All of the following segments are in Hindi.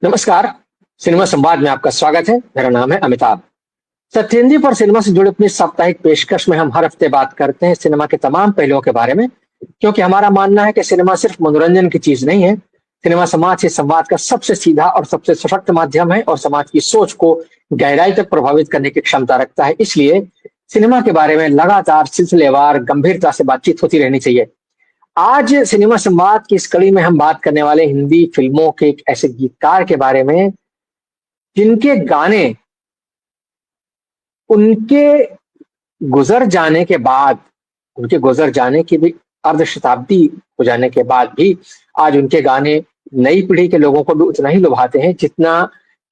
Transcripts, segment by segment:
नमस्कार। सिनेमा संवाद में आपका स्वागत है। मेरा नाम है अमिताभ। सत्येंद्र पर सिनेमा से जुड़े अपनी साप्ताहिक पेशकश में हम हर हफ्ते बात करते हैं सिनेमा के तमाम पहलुओं के बारे में, क्योंकि हमारा मानना है कि सिनेमा सिर्फ मनोरंजन की चीज नहीं है। सिनेमा समाज से संवाद का सबसे सीधा और सबसे सशक्त माध्यम है और समाज की सोच को गहराई तक प्रभावित करने की क्षमता रखता है। इसलिए सिनेमा के बारे में लगातार सिलसिलेवार गंभीरता से बातचीत होती रहनी चाहिए। आज सिनेमा संवाद की इस कड़ी में हम बात करने वाले हिंदी फिल्मों के एक ऐसे गीतकार के बारे में जिनके गाने उनके गुजर जाने के बाद, उनके गुजर जाने की भी अर्ध शताब्दी हो जाने के बाद भी आज उनके गाने नई पीढ़ी के लोगों को भी उतना ही लुभाते हैं जितना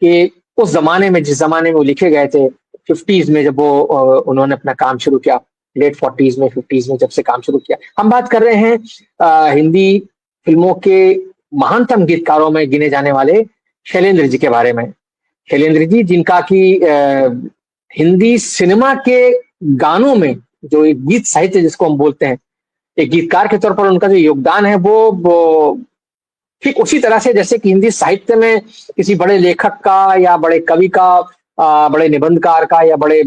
कि उस जमाने में, जिस जमाने में वो लिखे गए थे, 50s में, जब वो उन्होंने अपना काम शुरू किया। लेट 40s में, 50s में जब से काम शुरू किया। हम बात कर रहे हैं हिंदी फिल्मों के महानतम गीतकारों में गिने जाने वाले शैलेंद्र जी के बारे में। शैलेंद्र जी, जिनका कि हिंदी सिनेमा के गानों में जो एक गीत साहित्य जिसको हम बोलते हैं, एक गीतकार के तौर पर उनका जो योगदान है वो ठीक उसी तरह से जैसे कि हिंदी साहित्य में किसी बड़े लेखक का या बड़े कवि का, बड़े निबंधकार का या बड़े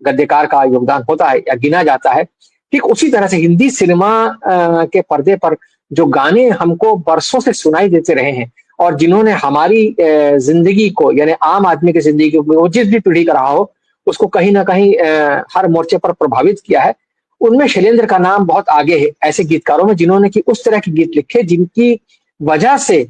गद्यकार का योगदान होता है या गिना जाता है, ठीक उसी तरह से हिंदी सिनेमा के पर्दे पर जो गाने हमको बरसों से सुनाई देते रहे हैं और जिन्होंने हमारी जिंदगी को, यानी आम आदमी की जिंदगी को, वो जिस भी पीढ़ी का रहा हो, उसको कहीं ना कहीं हर मोर्चे पर प्रभावित किया है, उनमें शैलेंद्र का नाम बहुत आगे है। ऐसे गीतकारों में जिन्होंने कि उस तरह के गीत लिखे जिनकी वजह से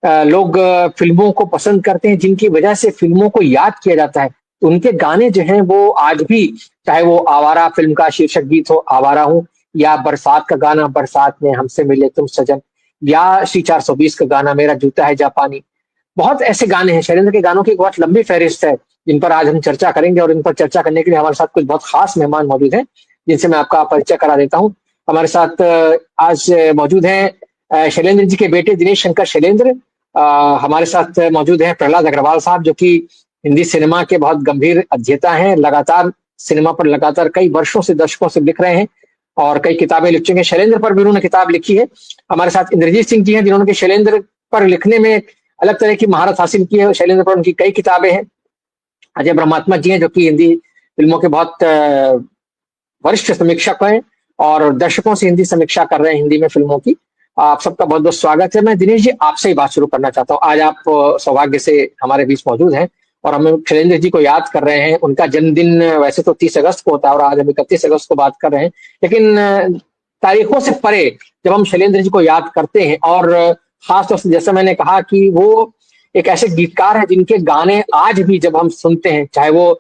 लोग फिल्मों को पसंद करते हैं, जिनकी वजह से फिल्मों को याद किया जाता है। तो उनके गाने जो हैं वो आज भी, चाहे वो आवारा फिल्म का शीर्षक गीत हो आवारा हूँ, या बरसात का गाना बरसात में हमसे मिले तुम सजन, या श्री 420 का गाना मेरा जूता है जापानी, बहुत ऐसे गाने हैं। शैलेंद्र के गानों की एक बहुत लंबी फहरिस्त है जिन पर आज हम चर्चा करेंगे और इन पर चर्चा करने के लिए हमारे साथ कुछ बहुत खास मेहमान मौजूद हैं जिनसे मैं आपका परिचय करा देता हूँ। हमारे साथ आज मौजूद हैं शैलेंद्र जी के बेटे दिनेश शंकर शैलेंद्र। हमारे साथ मौजूद हैं प्रहलाद अग्रवाल साहब, जो कि हिंदी सिनेमा के बहुत गंभीर अध्येता हैं, लगातार सिनेमा पर लगातार कई वर्षों से, दशकों से लिख रहे हैं और कई किताबें लिख चुके हैं। शैलेंद्र पर भी उन्होंने किताब लिखी है। हमारे साथ इंद्रजीत सिंह जी हैं, जिन्होंने कि शैलेंद्र पर लिखने में अलग तरह की महारत हासिल की है। शैलेंद्र पर उनकी कई किताबें हैं। अजय ब्रह्मात्मा जी हैं, जो कि हिंदी फिल्मों के बहुत वरिष्ठ समीक्षक हैं और दर्शकों से हिंदी समीक्षा कर रहे हैं हिंदी में फिल्मों की। आप सबका बहुत बहुत स्वागत है। मैं दिनेश जी आपसे ही बात शुरू करना चाहता हूँ। आज आप सौभाग्य से हमारे बीच मौजूद हैं और हम शैलेंद्र जी को याद कर रहे हैं। उनका जन्मदिन वैसे तो 30 अगस्त को होता है और आज हम 31 अगस्त को बात कर रहे हैं, लेकिन तारीखों से परे जब हम शैलेंद्र जी को याद करते हैं, और खासतौर से जैसे मैंने कहा कि वो एक ऐसे गीतकार है जिनके गाने आज भी जब हम सुनते हैं, चाहे वो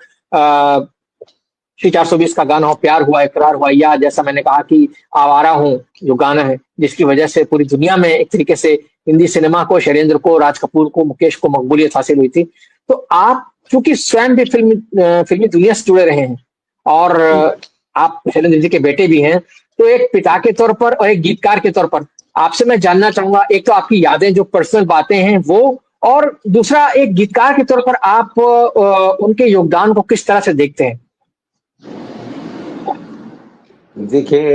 श्री 420 का गाना हो प्यार हुआ इकरार हुआ, या जैसा मैंने कहा कि आवारा हूँ जो गाना है, जिसकी वजह से पूरी दुनिया में एक तरीके से हिंदी सिनेमा को, शैलेंद्र को, राज कपूर को, मुकेश को मकबूलियत हासिल हुई थी। तो आप चूंकि स्वयं भी फिल्मी दुनिया से जुड़े रहे हैं और आप शैलेंद्र जी के बेटे भी हैं, तो एक पिता के तौर पर और एक गीतकार के तौर पर आपसे मैं जानना चाहूंगा, एक तो आपकी यादें, जो पर्सनल बातें हैं वो, और दूसरा एक गीतकार के तौर पर आप उनके योगदान को किस तरह से देखते हैं। देखिए,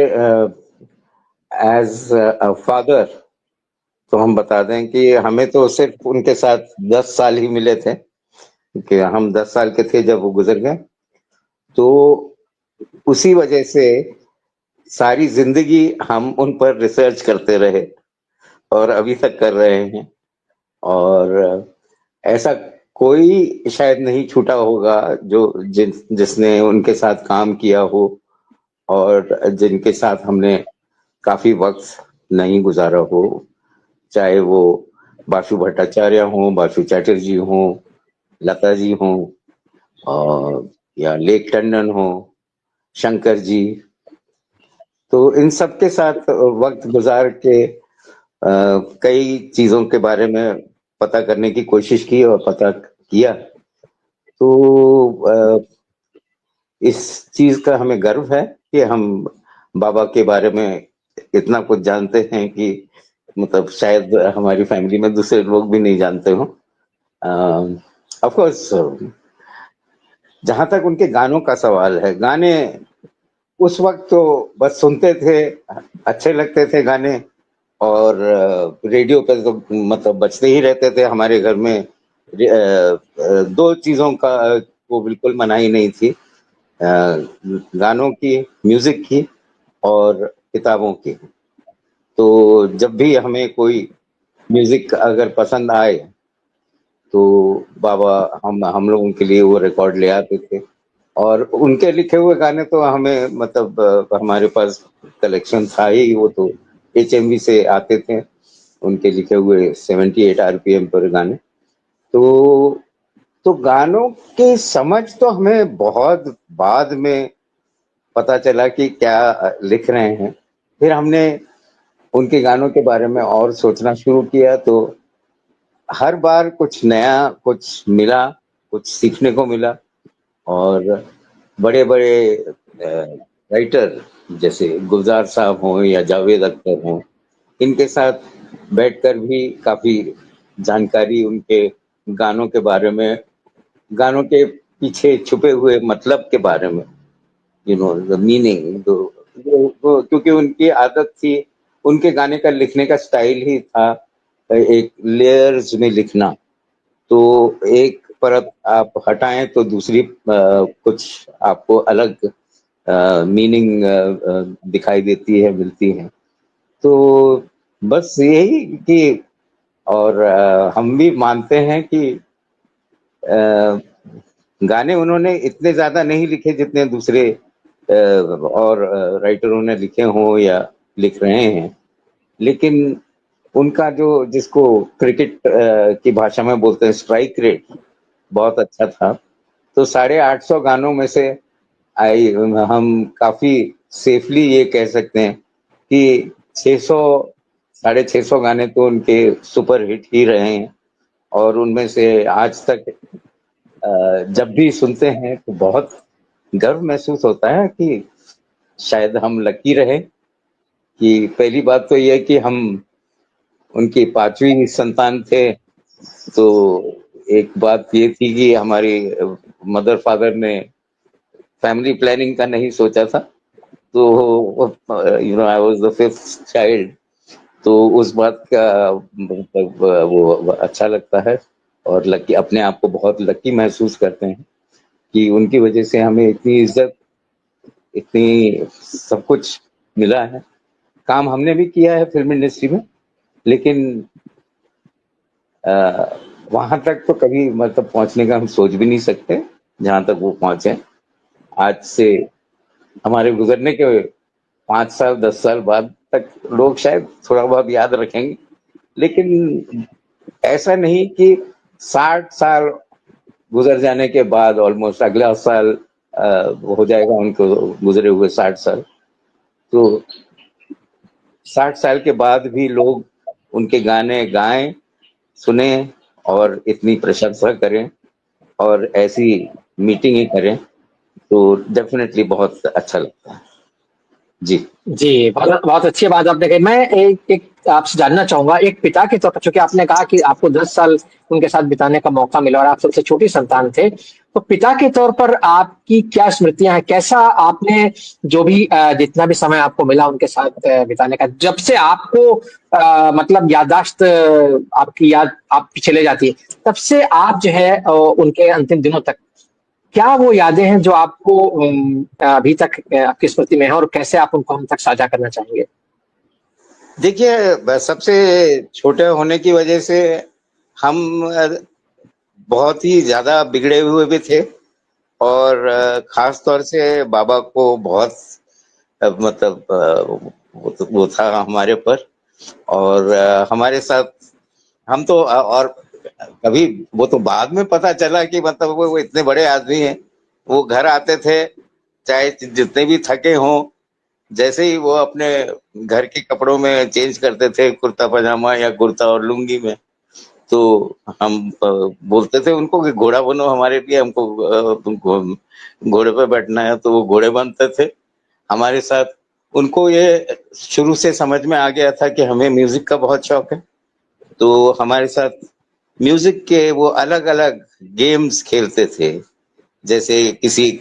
एज अ फादर तो हम बता दें कि हमें तो सिर्फ उनके साथ 10 साल ही मिले थे, कि हम 10 साल के थे जब वो गुजर गए। तो उसी वजह से सारी जिंदगी हम उन पर रिसर्च करते रहे और अभी तक कर रहे हैं। और ऐसा कोई शायद नहीं छूटा होगा जो जिसने उनके साथ काम किया हो और जिनके साथ हमने काफी वक्त नहीं गुजारा हो, चाहे वो बासु भट्टाचार्य हो, बासु चैटर्जी हो, लता जी हो, और या लेक टंडन हो, शंकर जी। तो इन सब के साथ वक्त गुजार के कई चीजों के बारे में पता करने की कोशिश की और पता किया। तो इस चीज का हमें गर्व है कि हम बाबा के बारे में इतना कुछ जानते हैं कि मतलब शायद हमारी फैमिली में दूसरे लोग भी नहीं जानते हो। ऑफ कोर्स जहां तक उनके गानों का सवाल है, गाने उस वक्त तो बस सुनते थे, अच्छे लगते थे गाने, और रेडियो पे तो मतलब बजते ही रहते थे हमारे घर में। दो चीजों का वो बिल्कुल मनाही नहीं थी, गानों की, म्यूजिक की और किताबों की। तो जब भी हमें कोई म्यूजिक अगर पसंद आए तो बाबा हम लोगों के लिए वो रिकॉर्ड ले आते थे। और उनके लिखे हुए गाने तो हमें मतलब हमारे पास कलेक्शन था ही, वो तो HMV से आते थे उनके लिखे हुए 78 RPM पर गाने। तो गानों की समझ तो हमें बहुत बाद में पता चला कि क्या लिख रहे हैं। फिर हमने उनके गानों के बारे में और सोचना शुरू किया, तो हर बार कुछ नया कुछ मिला, कुछ सीखने को मिला। और बड़े बड़े राइटर जैसे गुलजार साहब हों या जावेद अख्तर हों, इनके साथ बैठकर भी काफी जानकारी उनके गानों के बारे में, गानों के पीछे छुपे हुए मतलब के बारे में, द मीनिंग, क्योंकि उनकी आदत थी, उनके गाने का लिखने का स्टाइल ही था एक लेयर्स में लिखना। तो एक परत आप हटाएं तो दूसरी कुछ आपको अलग मीनिंग दिखाई देती है, मिलती है। तो बस यही कि और हम भी मानते हैं कि गाने उन्होंने इतने ज्यादा नहीं लिखे जितने दूसरे और राइटरों ने लिखे हों या लिख रहे हैं। लेकिन उनका जो, जिसको क्रिकेट की भाषा में बोलते हैं, स्ट्राइक रेट बहुत अच्छा था। तो 850 गानों में से हम काफी सेफली ये कह सकते हैं कि 600 650 गाने तो उनके सुपर हिट ही रहे हैं। और उनमें से आज तक जब भी सुनते हैं तो बहुत गर्व महसूस होता है कि शायद हम लकी रहे। कि पहली बात तो ये कि हम उनकी 5वीं संतान थे। तो एक बात ये थी कि हमारी मदर फादर ने फैमिली प्लानिंग का नहीं सोचा था। तो I was the 5th child. तो उस बात का मतलब वो अच्छा लगता है। और लकी, अपने आप को बहुत लकी महसूस करते हैं कि उनकी वजह से हमें इतनी इज्जत, इतनी सब कुछ मिला है। काम हमने भी किया है फिल्म इंडस्ट्री में, लेकिन वहां तक तो कभी मतलब पहुंचने का हम सोच भी नहीं सकते जहां तक वो पहुंचे। आज से हमारे गुजरने के 5 साल 10 साल बाद तक लोग शायद थोड़ा बहुत याद रखेंगे, लेकिन ऐसा नहीं कि 60 साल गुजर जाने के बाद ऑलमोस्ट अगला साल हो जाएगा उनको गुजरे हुए 60 साल। तो 60 साल के बाद भी लोग उनके गाने गाएं, सुने और इतनी प्रशंसा करें और ऐसी मीटिंगें करें, तो डेफिनेटली बहुत अच्छा लगता है। जी। जी, बहुत बहुत अच्छी बात आपने कही। मैं एक एक आपसे जानना चाहूँगा, एक पिता के तौर पर, चूँकि आपने कहा कि आपको 10 साल उनके साथ बिताने का मौका मिला और आप सबसे छोटी संतान थे। तो पिता के तौर पर आपकी क्या स्मृतियाँ हैं? कैसा आपने जो भी जितना भी समय आपको मिला उनके साथ बिताने का, जब से आपको मतलब याददाश्त आपकी याद आपकी चले जाती है, तब से आप जो है उनके अंतिम दिनों तक क्या वो यादें हैं जो आपको अभी तक आपकी स्मृति में है और कैसे आप उनको हम तक साझा करना चाहेंगे? देखिए, सबसे छोटे होने की वजह से हम बहुत ही ज्यादा बिगड़े हुए भी थे। और खास तौर से बाबा को बहुत मतलब वो था हमारे पर। और हमारे साथ हम तो और कभी, वो तो बाद में पता चला कि मतलब वो इतने बड़े आदमी हैं। वो घर आते थे, चाहे जितने भी थके हों, जैसे ही वो अपने घर के कपड़ों में चेंज करते थे, कुर्ता पजामा या कुर्ता और लुंगी में, तो हम बोलते थे उनको कि घोड़ा बनो हमारे लिए, हमको तुमको घोड़े पे बैठना है, तो वो घोड़े बनते थे हमारे साथ। उनको ये शुरू से समझ में आ गया था कि हमें म्यूजिक का बहुत शौक है। तो हमारे साथ म्यूजिक के वो अलग अलग गेम्स खेलते थे। जैसे किसी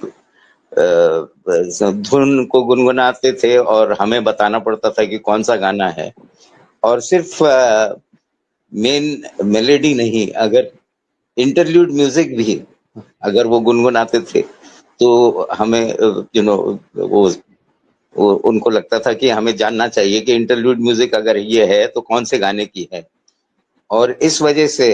धुन को गुनगुनाते थे और हमें बताना पड़ता था कि कौन सा गाना है। और सिर्फ मेन मेलेडी नहीं, अगर इंटरल्यूड म्यूजिक भी अगर वो गुनगुनाते थे तो हमें वो उनको लगता था कि हमें जानना चाहिए कि इंटरल्यूड म्यूजिक अगर ये है तो कौन से गाने की है। और इस वजह से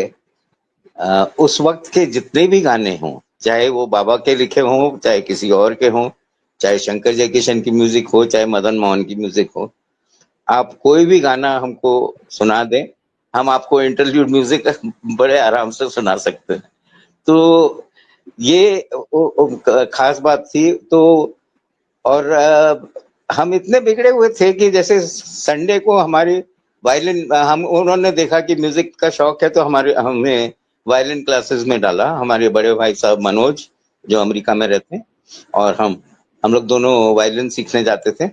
उस वक्त के जितने भी गाने हों, चाहे वो बाबा के लिखे हों, चाहे किसी और के हों, चाहे शंकर जयकिशन की म्यूजिक हो, चाहे मदन मोहन की म्यूजिक हो, आप कोई भी गाना हमको सुना दें, हम आपको इंटरल्यूड म्यूजिक बड़े आराम से सुना सकते हैं। तो ये खास बात थी। तो और हम इतने बिगड़े हुए थे कि जैसे संडे को हमारी वायलिन, हम उन्होंने देखा कि म्यूजिक का शौक है तो हमें वायलिन क्लासेस में डाला। हमारे बड़े भाई साहब मनोज जो अमेरिका में रहते हैं, और हम लोग दोनों वायलिन सीखने जाते थे।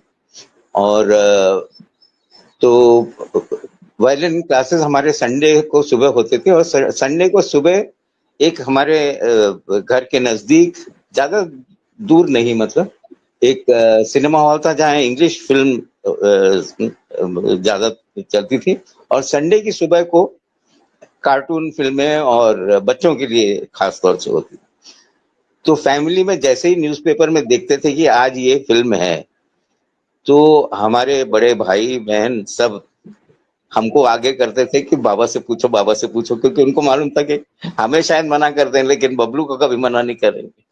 और तो वायलिन क्लासेस हमारे संडे को सुबह होते थे। और संडे को सुबह एक हमारे घर के नजदीक, ज्यादा दूर नहीं, मतलब एक सिनेमा हॉल था जहाँ इंग्लिश फिल्म ज्यादा चलती थी, और संडे की सुबह को कार्टून फिल्में और बच्चों के लिए खास तौर से होती। तो फैमिली में जैसे ही न्यूज़पेपर में देखते थे कि आज ये फिल्म है, तो हमारे बड़े भाई बहन सब हमको आगे करते थे कि बाबा से पूछो, बाबा से पूछो, क्योंकि उनको मालूम था कि हमें शायद मना कर दें लेकिन बबलू को कभी मना नहीं करेंगे।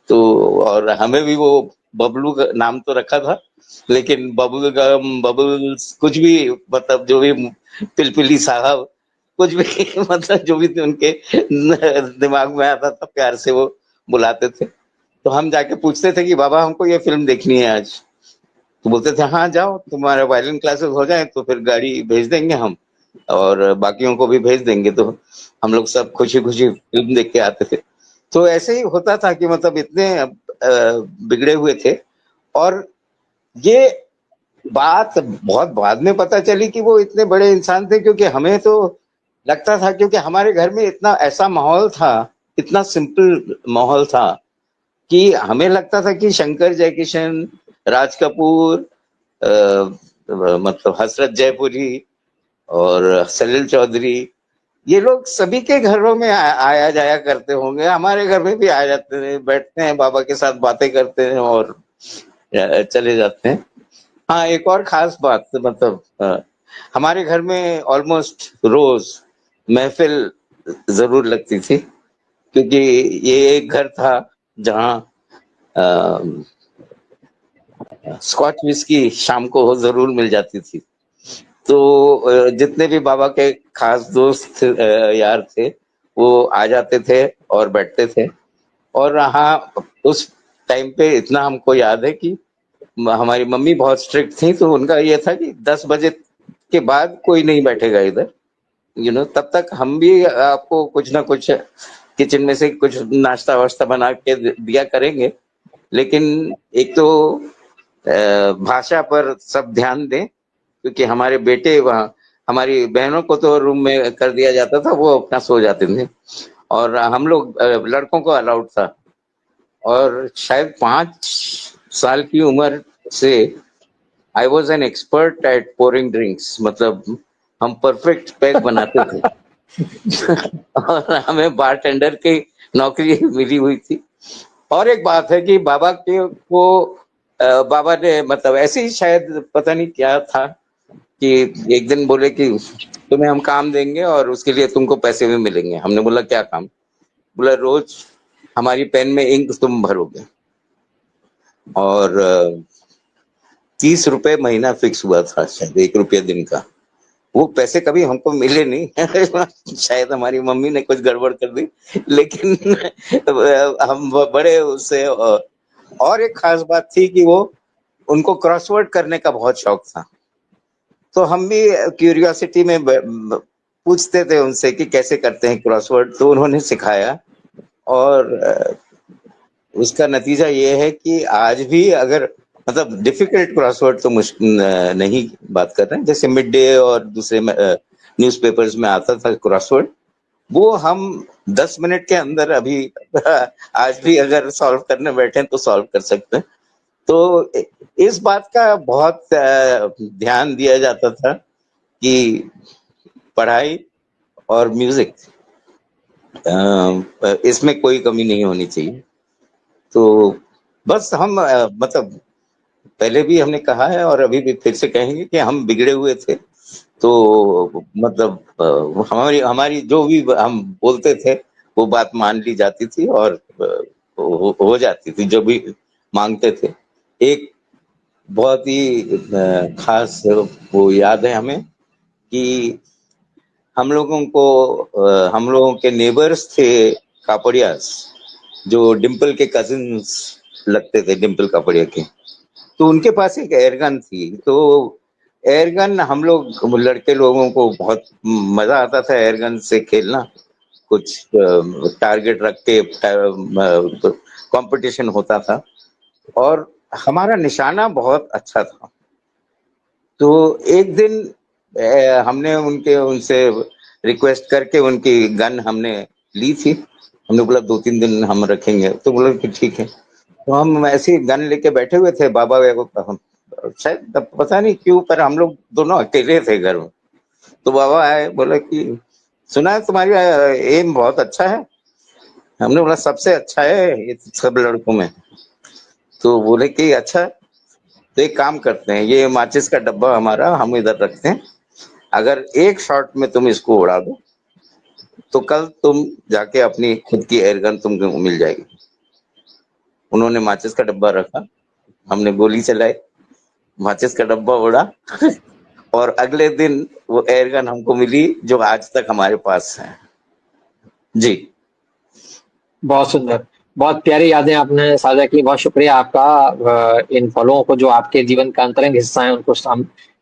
तो और हमें भी वो बबलू का नाम तो रखा था, लेकिन बबुल गम, बबुल्स, कुछ भी, मतलब जो भी, पिलपिली साहब, कुछ भी मतलब जो भी उनके दिमाग में आता था प्यार से वो बुलाते थे। तो हम जाके पूछते थे कि बाबा हमको ये फिल्म देखनी है आज। तो बोलते थे हाँ जाओ, तुम्हारे वायलिन क्लासेस हो जाए तो फिर गाड़ी भेज देंगे हम, और बाकियों को भी भेज देंगे। तो हम लोग सब खुशी खुशी फिल्म देख के आते थे। तो ऐसे ही होता था कि मतलब इतने बिगड़े हुए थे। और ये बात बहुत बाद में पता चली कि वो इतने बड़े इंसान थे, क्योंकि हमें तो लगता था, क्योंकि हमारे घर में इतना ऐसा माहौल था, इतना सिंपल माहौल था, कि हमें लगता था कि शंकर जयकिशन, राज कपूर, मतलब हसरत जयपुरी और सलील चौधरी, ये लोग सभी के घरों में आया जाया करते होंगे। हमारे घर में भी आ जाते हैं, बैठते हैं, बाबा के साथ बातें करते हैं और चले जाते हैं। हाँ, एक और खास बात, मतलब हमारे घर में ऑलमोस्ट रोज महफिल जरूर लगती थी, क्योंकि ये एक घर था जहाँ स्कॉच विस्की शाम को जरूर मिल जाती थी। तो जितने भी बाबा के खास दोस्त यार थे, वो आ जाते थे और बैठते थे। और हाँ, उस टाइम पे इतना हमको याद है कि हमारी मम्मी बहुत स्ट्रिक्ट थी, तो उनका ये था कि 10 बजे के बाद कोई नहीं बैठेगा इधर, तब तक हम भी आपको कुछ ना कुछ किचन में से कुछ नाश्ता वाश्ता बना के दिया करेंगे। लेकिन एक तो भाषा पर सब ध्यान दें, क्योंकि हमारे बेटे वहाँ, हमारी बहनों को तो रूम में कर दिया जाता था, वो अपना सो जाते थे, और हम लोग लड़कों को अलाउड था। और शायद 5 साल की उम्र से I was an expert at pouring drinks, मतलब हम परफेक्ट पैग बनाते थे। और हमें बारटेंडर की नौकरी मिली हुई थी। और एक बात है कि बाबा के को बाबा ने, मतलब ऐसे ही शायद पता नहीं क्या था, कि एक दिन बोले कि तुम्हें हम काम देंगे और उसके लिए तुमको पैसे भी मिलेंगे। हमने बोला क्या काम? बोला रोज हमारी पेन में इंक तुम भरोगे, और 30 रुपए महीना फिक्स हुआ था, शायद 1 रुपया दिन का। वो पैसे कभी हमको मिले नहीं शायद हमारी मम्मी ने कुछ गड़बड़ कर दी, लेकिन हम बड़े उससे। और एक खास बात थी कि वो, उनको क्रॉसवर्ड करने का बहुत शौक था। तो हम भी क्यूरियोसिटी में पूछते थे उनसे कि कैसे करते हैं क्रॉसवर्ड, तो उन्होंने सिखाया। और उसका नतीजा ये है कि आज भी अगर, मतलब डिफिकल्ट क्रॉसवर्ड तो मुश्किल नहीं बात कर रहे हैं, जैसे मिड डे और दूसरे न्यूज़पेपर्स में आता था क्रॉसवर्ड, वो हम 10 मिनट के अंदर अभी आज भी अगर सॉल्व करने बैठे तो सॉल्व कर सकते हैं। तो इस बात का बहुत ध्यान दिया जाता था कि पढ़ाई और म्यूजिक इसमें कोई कमी नहीं होनी चाहिए। तो बस हम मतलब पहले भी हमने कहा है और अभी भी फिर से कहेंगे कि हम बिगड़े हुए थे। तो मतलब हमारी हमारी जो भी हम बोलते थे वो बात मान ली जाती थी और हो जाती थी जो भी मांगते थे। एक बहुत ही खास वो याद है हमें कि हम लोगों के नेबर्स थे कापड़ियास, जो डिम्पल के कजिन्स लगते थे, डिम्पल कापड़िया के। तो उनके पास एक एयरगन थी। तो एयरगन हम लोग लड़के लोगों को बहुत मजा आता था एयरगन से खेलना। कुछ टारगेट रख के कंपटीशन होता था और हमारा निशाना बहुत अच्छा था। तो एक दिन हमने उनसे रिक्वेस्ट करके उनकी गन हमने ली थी। हमने बोला 2-3 दिन हम रखेंगे। तो बोला कि ठीक है। तो हम ऐसे ही गन लेके बैठे हुए थे। बाबा हम शायद तब पता नहीं क्यों पर हम लोग दोनों अकेले थे घर में। तो बाबा आए, बोला कि सुना है तुम्हारी एम बहुत अच्छा है। हमने बोला सबसे अच्छा है ये सब लड़कों में। तो बोले कि अच्छा, तो एक काम करते हैं, ये माचिस का डब्बा हमारा हम इधर रखते हैं, अगर एक शॉट में तुम इसको उड़ा दो तो कल तुम जाके अपनी खुद की एयरगन तुमको मिल जाएगी। उन्होंने माचिस का डब्बा रखा, हमने गोली चलाई, माचिस का डब्बा उड़ा और अगले दिन वो एयरगन हमको मिली जो आज तक हमारे पास है। जी। बहुत सुंदर, बहुत प्यारी यादें आपने साझा की। बहुत शुक्रिया आपका इन पलों को जो आपके जीवन का अंतरंग हिस्सा है उनको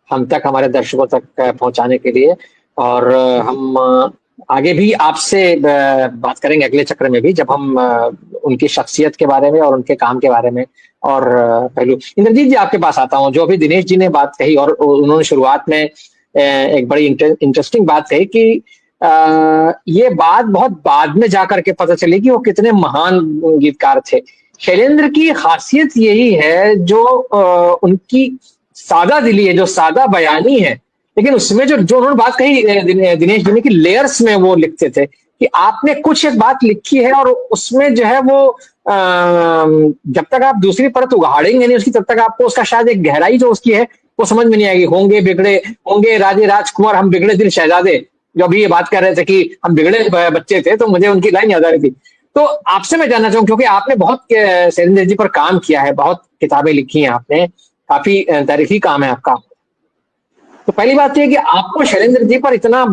हम तक, हमारे दर्शकों तक पहुंचाने के लिए। और हम आगे भी आपसे बात करेंगे अगले चक्र में भी, जब हम उनकी शख्सियत के बारे में और उनके काम के बारे में और पहलू। इंद्रजीत जी, आपके पास आता हूँ। जो अभी दिनेश जी ने बात कही और उन्होंने शुरुआत में एक बड़ी इंटरेस्टिंग बात कही कि ये बात बहुत बाद में जाकर के पता चली कि वो कितने महान गीतकार थे। शैलेंद्र की खासियत यही है जो उनकी सादा दिली है, जो सादा बयानी है, लेकिन उसमें जो जो उन्होंने बात कही दिनेश जी ने कि लेयर्स में वो लिखते थे कि आपने कुछ एक बात लिखी है और उसमें जो है वो जब तक आप दूसरी परत उगाड़ेंगे नहीं उसकी, तब तक आपको उसका शायद एक गहराई जो उसकी है वो समझ में नहीं आएगी। होंगे राजे राजकुमार हम बिगड़े दिल शहजादे, जो अभी ये बात कर रहे थे कि हम बिगड़े बच्चे थे, तो मुझे उनकी लाइन याद आ रही थी। तो आपसे मैं जानना चाहूँ, क्योंकि आपने बहुत शैलेंद्र जी पर काम किया है, बहुत किताबें लिखी हैं आपने, काफी तारीखी काम है आपका। तो पहली बात यह है कि आपको शैलेंद्र जी पर इतना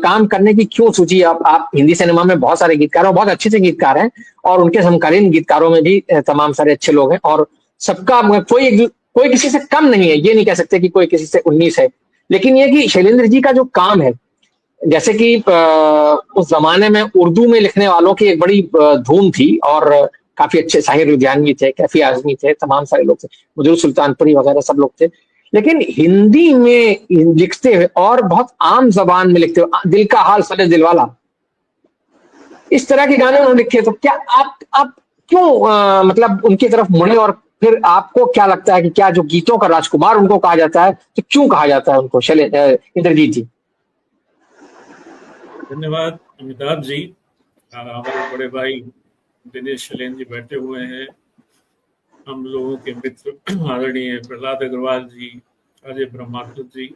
काम करने की क्यों सूझी? आप हिंदी सिनेमा में बहुत सारे गीतकार हैं, बहुत अच्छे से गीतकार हैं और उनके समकालीन गीतकारों में भी तमाम सारे अच्छे लोग हैं और सबका कोई किसी से कम नहीं है। ये नहीं कह सकते कि कोई किसी से 19 है, लेकिन ये कि शैलेंद्र जी का जो काम है, जैसे कि उस जमाने में उर्दू में लिखने वालों की एक बड़ी धूम थी और काफी अच्छे साहिर लुधियानवी थे, कैफी आजमी थे, तमाम सारे लोग थे, मजरूर सुल्तानपुरी वगैरह सब लोग थे। लेकिन हिंदी में लिखते हुए और बहुत आम जबान में लिखते हुए, दिल का हाल सले दिलवाला, इस तरह के गाने उन्होंने लिखे। तो क्या आप क्यों मतलब उनकी तरफ मुड़े और फिर आपको क्या लगता है कि क्या जो गीतों का राजकुमार उनको कहा जाता है, तो क्यों कहा जाता है उनको इंद्रजीत जी? धन्यवाद अमिताभ जी। हमारे बड़े भाई दिनेश शैलेंद्र जी बैठे हुए हैं, हम लोगों के मित्र आदरणीय प्रहलाद अग्रवाल जी, अजय ब्रह्मात्म जी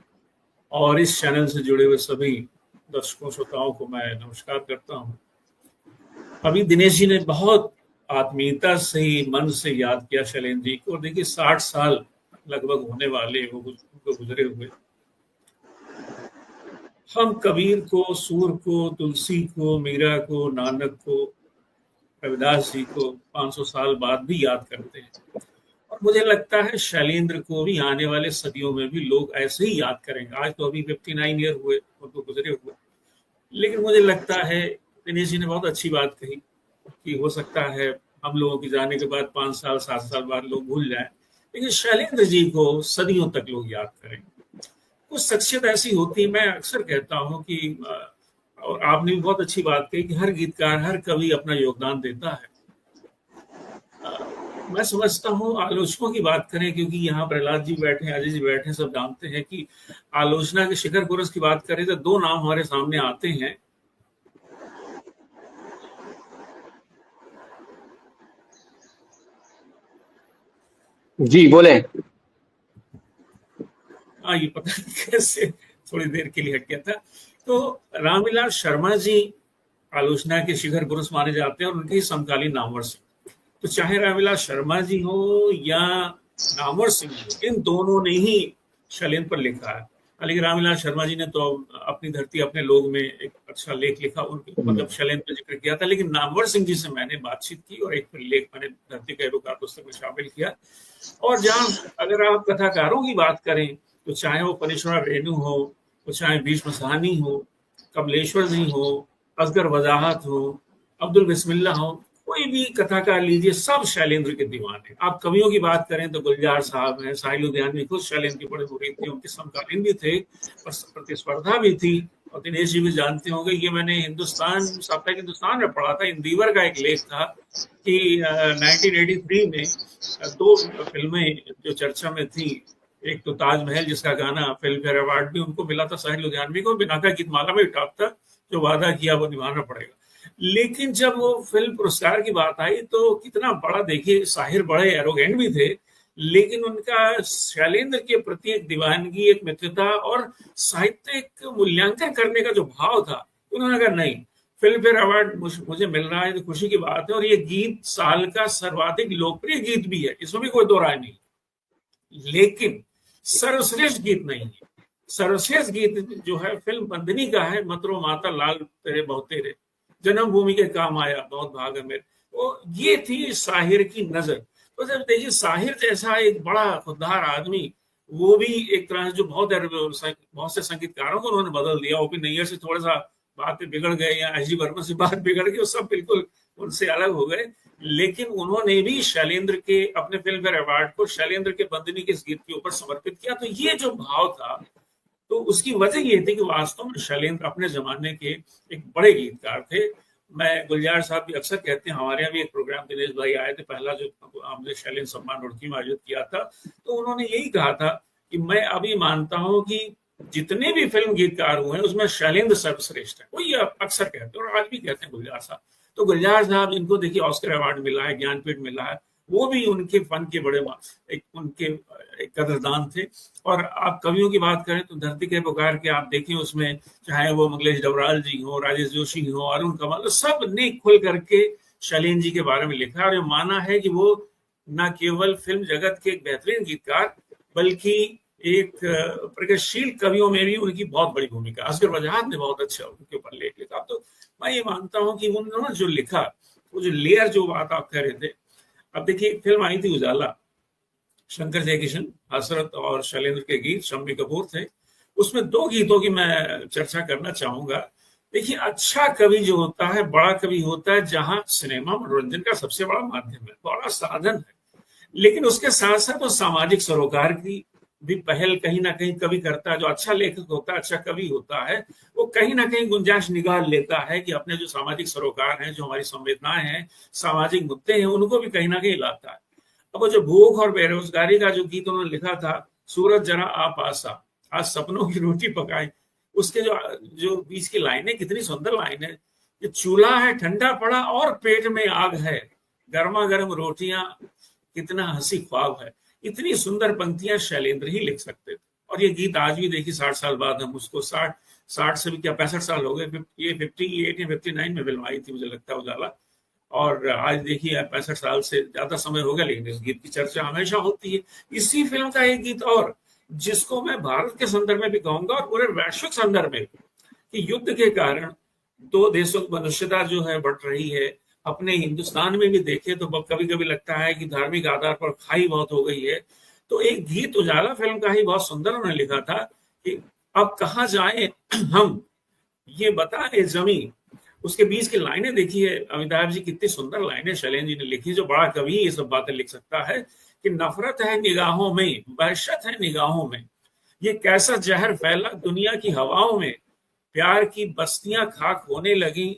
और इस चैनल से जुड़े हुए सभी दर्शकों श्रोताओं को मैं नमस्कार करता हूं। अभी दिनेश जी ने बहुत आत्मीयता से ही मन से याद किया शैलेंद्र जी को। देखिए 60 साल लगभग होने वाले वो गुजरे हुए। हम कबीर को, सूर को, तुलसी को, मीरा को, नानक को, रविदास जी को 500 साल बाद भी याद करते हैं और मुझे लगता है शैलेंद्र को भी आने वाले सदियों में भी लोग ऐसे ही याद करेंगे। आज तो अभी 59 ईयर हुए उनको गुजरे हुए, लेकिन मुझे लगता है दिनेश जी ने बहुत अच्छी बात कही कि हो सकता है हम लोगों के जाने के बाद 5 साल 7 साल बाद लोग भूल जाएं, लेकिन शैलेंद्र जी को सदियों तक लोग याद करेंगे। कुछ शख्सियत ऐसी होती, मैं अक्सर कहता हूं कि और आपने भी बहुत अच्छी बात कही कि हर गीतकार, हर कवि अपना योगदान देता है। मैं समझता हूँ आलोचकों की बात करें, क्योंकि यहाँ प्रहलाद जी बैठे हैं, अजय जी बैठे हैं, सब जानते हैं कि आलोचना के शिखर पुरुष की बात करें तो दो नाम हमारे सामने आते हैं। जी बोले। ये पता नहीं कैसे थोड़ी देर के लिए हट गया था। तो रामविलास शर्मा जी आलोचना के शिखर पुरुष माने जाते हैं और उनके ही समकालीन नामवर सिंह। तो चाहे रामविलास शर्मा जी हो या नामवर सिंह हो, इन दोनों ने ही शैलेंद्र पर लिखा है। लेकिन रामविलास शर्मा जी ने तो अपनी धरती अपने लोग में एक अच्छा लेख लिखा, उनके मतलब शैलेंद्र पर जिक्र किया था। लेकिन नामवर सिंह जी से मैंने बातचीत की और एक लेख मैंने धरती का एवोकार पुस्तक में शामिल किया। और जहाँ अगर आप कथाकारों की बात करें तो चाहे वो पनीश्वरा रेणु हो, तो चाहे भीष्म साहनी हो, कमलेश्वर जी हो, असगर वजाहत हो, अब्दुल बिस्मिल्लाह हो, कोई भी कथाकार लीजिए, सब शैलेंद्र के दीवाने। आप कवियों की बात करें तो गुलजार साहब हैं, साहिल लुधियानवी खुद शैलेंद्र के बड़े मुरीद थे, उनके समकालीन भी थे और प्रतिस्पर्धा भी थी। और दिनेश जी भी जानते होंगे, ये मैंने हिंदुस्तान साप्ताहिक हिंदुस्तान में पढ़ा था, इंदिवर का एक लेख था कि 1983 में दो फिल्में जो चर्चा में थी, एक तो ताजमहल जिसका गाना फिल्म फेयर अवार्ड भी उनको मिला था साहिल लुधियानवी को, बिना का गीतमाला में टॉप था, जो वादा किया वो निभाना पड़ेगा। लेकिन जब वो फिल्म पुरस्कार की बात आई तो कितना बड़ा, देखिए साहिर बड़े एरोगेंट भी थे, लेकिन उनका शैलेंद्र के प्रति एक दीवानगी, एक मित्रता और साहित्यिक मूल्यांकन करने का जो भाव था, उन्होंने कहा नहीं, फिल्म फेयर अवार्ड मुझे मिल रहा है तो खुशी की बात है, और ये गीत साल का सर्वाधिक लोकप्रिय गीत भी है, इसमें भी कोई दो राय नहीं, लेकिन सर्वश्रेष्ठ गीत नहीं है। सर्वश्रेष्ठ गीत जो है फिल्म बंदनी का है, मतरो माता लाल तेरे बहुत तेरे, जन्मभूमि के काम आया बहुत भाग है मेरे। तो ये थी साहिर की नजर। तो जब देखिए साहिर जैसा एक बड़ा खुददार आदमी, वो भी एक तरह से जो बहुत से संगीतकारों को उन्होंने बदल दिया। ओपी नैयर से थोड़ा सा बात पे बिगड़ गए या एस जी वर्मा से बात बिगड़ गई, वो सब बिल्कुल उनसे अलग हो गए, लेकिन उन्होंने भी शैलेंद्र के अपने फिल्म फेयर अवार्ड को शैलेंद्र के बंदनी के इस गीत के ऊपर समर्पित किया। तो ये जो भाव था, तो उसकी वजह ये थी कि वास्तव में शैलेंद्र अपने जमाने के एक बड़े गीतकार थे। मैं गुलजार साहब भी अक्सर कहते हैं, हमारे यहाँ भी एक प्रोग्राम दिनेश भाई आए थे, पहला जो हमने शैलेंद्र सम्मान रुड़की में आयोजित किया था, तो उन्होंने यही कहा था कि मैं अभी मानता हूं कि जितने भी फिल्म गीतकार हुए हैं उसमें शैलेंद्र सर्वश्रेष्ठ है। वो ये अक्सर कहते हैं और आज भी कहते हैं गुलजार साहब। तो गुलजार साहब जिनको देखिए ऑस्कर अवार्ड मिला है, ज्ञानपीठ मिला है, वो भी उनके फन के बड़े उनके एक कदरदान थे। और आप कवियों की बात करें तो धरती के पुकार के आप देखें, उसमें चाहे वो मंगलेश डबराल जी हो, राजेश जोशी हो, अरुण कमाल, सब ने खुल करके शैलेंद्र जी के बारे में लिखा और ये माना है कि वो न केवल फिल्म जगत के एक बेहतरीन गीतकार, बल्कि एक प्रगतिशील कवियों में भी उनकी बहुत बड़ी भूमिका। असगर वजाहत ने बहुत अच्छा उनके ऊपर लेख लिखा। तो मैं ये मानता हूँ कि उन्होंने जो लिखा, वो जो लेयर, जो बात आप कह रहे थे, अब देखिए फिल्म आई थी उजाला, शंकर जयकिशन, हसरत और शैलेंद्र के गीत, शम्मी कपूर थे। उसमें दो गीतों की मैं चर्चा करना चाहूंगा। देखिए अच्छा कवि जो होता है, बड़ा कवि होता है, जहां सिनेमा मनोरंजन का सबसे बड़ा माध्यम है, बड़ा साधन है, लेकिन उसके साथ साथ वो सामाजिक सरोकार की भी पहल कहीं ना कहीं कवि करता है। जो अच्छा लेखक होता है, अच्छा कवि होता है, वो कहीं ना कहीं गुंजाइश निकाल लेता है कि अपने जो सामाजिक सरोकार हैं, जो हमारी संवेदनाएं हैं, सामाजिक मुद्दे हैं, उनको भी कहीं ना कहीं लाता है। अब वो जो भूख और बेरोजगारी का जो गीत उन्होंने लिखा था, सूरज जरा आप आसा, आज सपनों की रोटी पकाए, उसके जो बीच की लाइनें, कितनी सुंदर लाइन है। ये चूल्हा है ठंडा पड़ा और पेट में आग है, गर्मा गर्म रोटियां कितना हंसी ख्वाब है। इतनी सुंदर पंक्तियां शैलेंद्र ही लिख सकते थे। और ये गीत आज भी देखिए 60 साल बाद हम उसको 60 से भी क्या 65 साल हो गए, ये 58 या 59 में फिल्म आई थी मुझे लगता है उजाला, और आज देखिए 65 साल से ज्यादा समय हो गया, लेकिन इस गीत की चर्चा हमेशा होती है। इसी फिल्म का एक गीत और, जिसको मैं भारत के संदर्भ में भी कहूंगा और पूरे वैश्विक संदर्भ में, कि युद्ध के कारण दो देशों की मनुष्यता जो है बढ़ रही है। अपने हिंदुस्तान में भी देखे तो कभी कभी लगता है कि धार्मिक आधार पर खाई बहुत हो गई है। तो एक गीत उजाला फिल्म का ही बहुत सुंदर उन्होंने लिखा था कि अब कहाँ जाए हम, ये बताए जमीन। उसके बीच की लाइनें देखिए अमिताभ जी, कितनी सुंदर लाइनें शैलेंद्र जी ने लिखी। जो बड़ा कवि ये सब बातें लिख सकता है कि नफरत है निगाहों में, वहशत है निगाहों में, ये कैसा जहर फैला दुनिया की हवाओं में, प्यार की बस्तियां खाक होने लगी,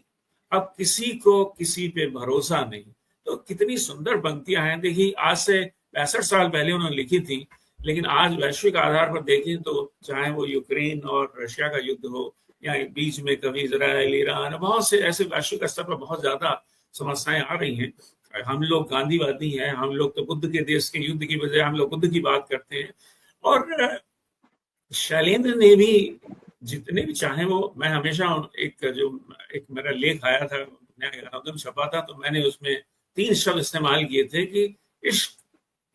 अब किसी को किसी पे भरोसा नहीं। तो कितनी सुंदर पंक्तियां हैं। देखिए, आज से 65 साल पहले उन्होंने लिखी थी, लेकिन आज वैश्विक आधार पर देखें तो चाहे वो यूक्रेन और रशिया का युद्ध हो, या बीच में कभी इजराइल, ईरान, बहुत से ऐसे वैश्विक स्तर पर बहुत ज्यादा समस्याएं आ रही हैं। हम लोग गांधीवादी हैं, हम लोग तो बुद्ध के देश के युद्ध की बजाय हम लोग बुद्ध की बात करते हैं। और शैलेंद्र ने भी जितने भी चाहे वो, मैं हमेशा एक मेरा लेख आया था, नया छपा था, तो मैंने उसमें 3 शब्द इस्तेमाल किए थे कि इश्क,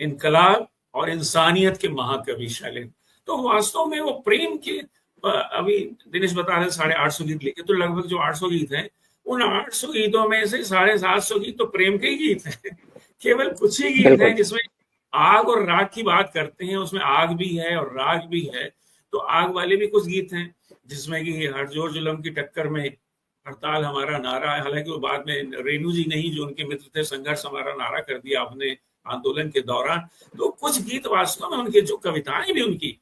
इनकलाब और इंसानियत के महाकवि शैलेंद्र। तो वास्तव में वो प्रेम के, अभी दिनेश बता रहे 850 गीत लिखे, तो लगभग जो 800 गीत हैं, उन 800 गीतों में से 750 गीत तो प्रेम के ही गीत हैं। केवल कुछ ही गीत हैं जिसमें आग और राग की बात करते हैं, उसमें आग भी है और राग भी है। तो आग वाले भी कुछ गीत हैं जिसमें कि हर जोर जुलम की टक्कर में हड़ताल हमारा नारा है। हालांकि वो बाद में रेणु जी ने ही, जो उनके मित्र थे, संघर्ष हमारा नारा कर दिया अपने आंदोलन के दौरान। तो कुछ गीत वास्तव में उनके, जो कविताएं भी उनकी,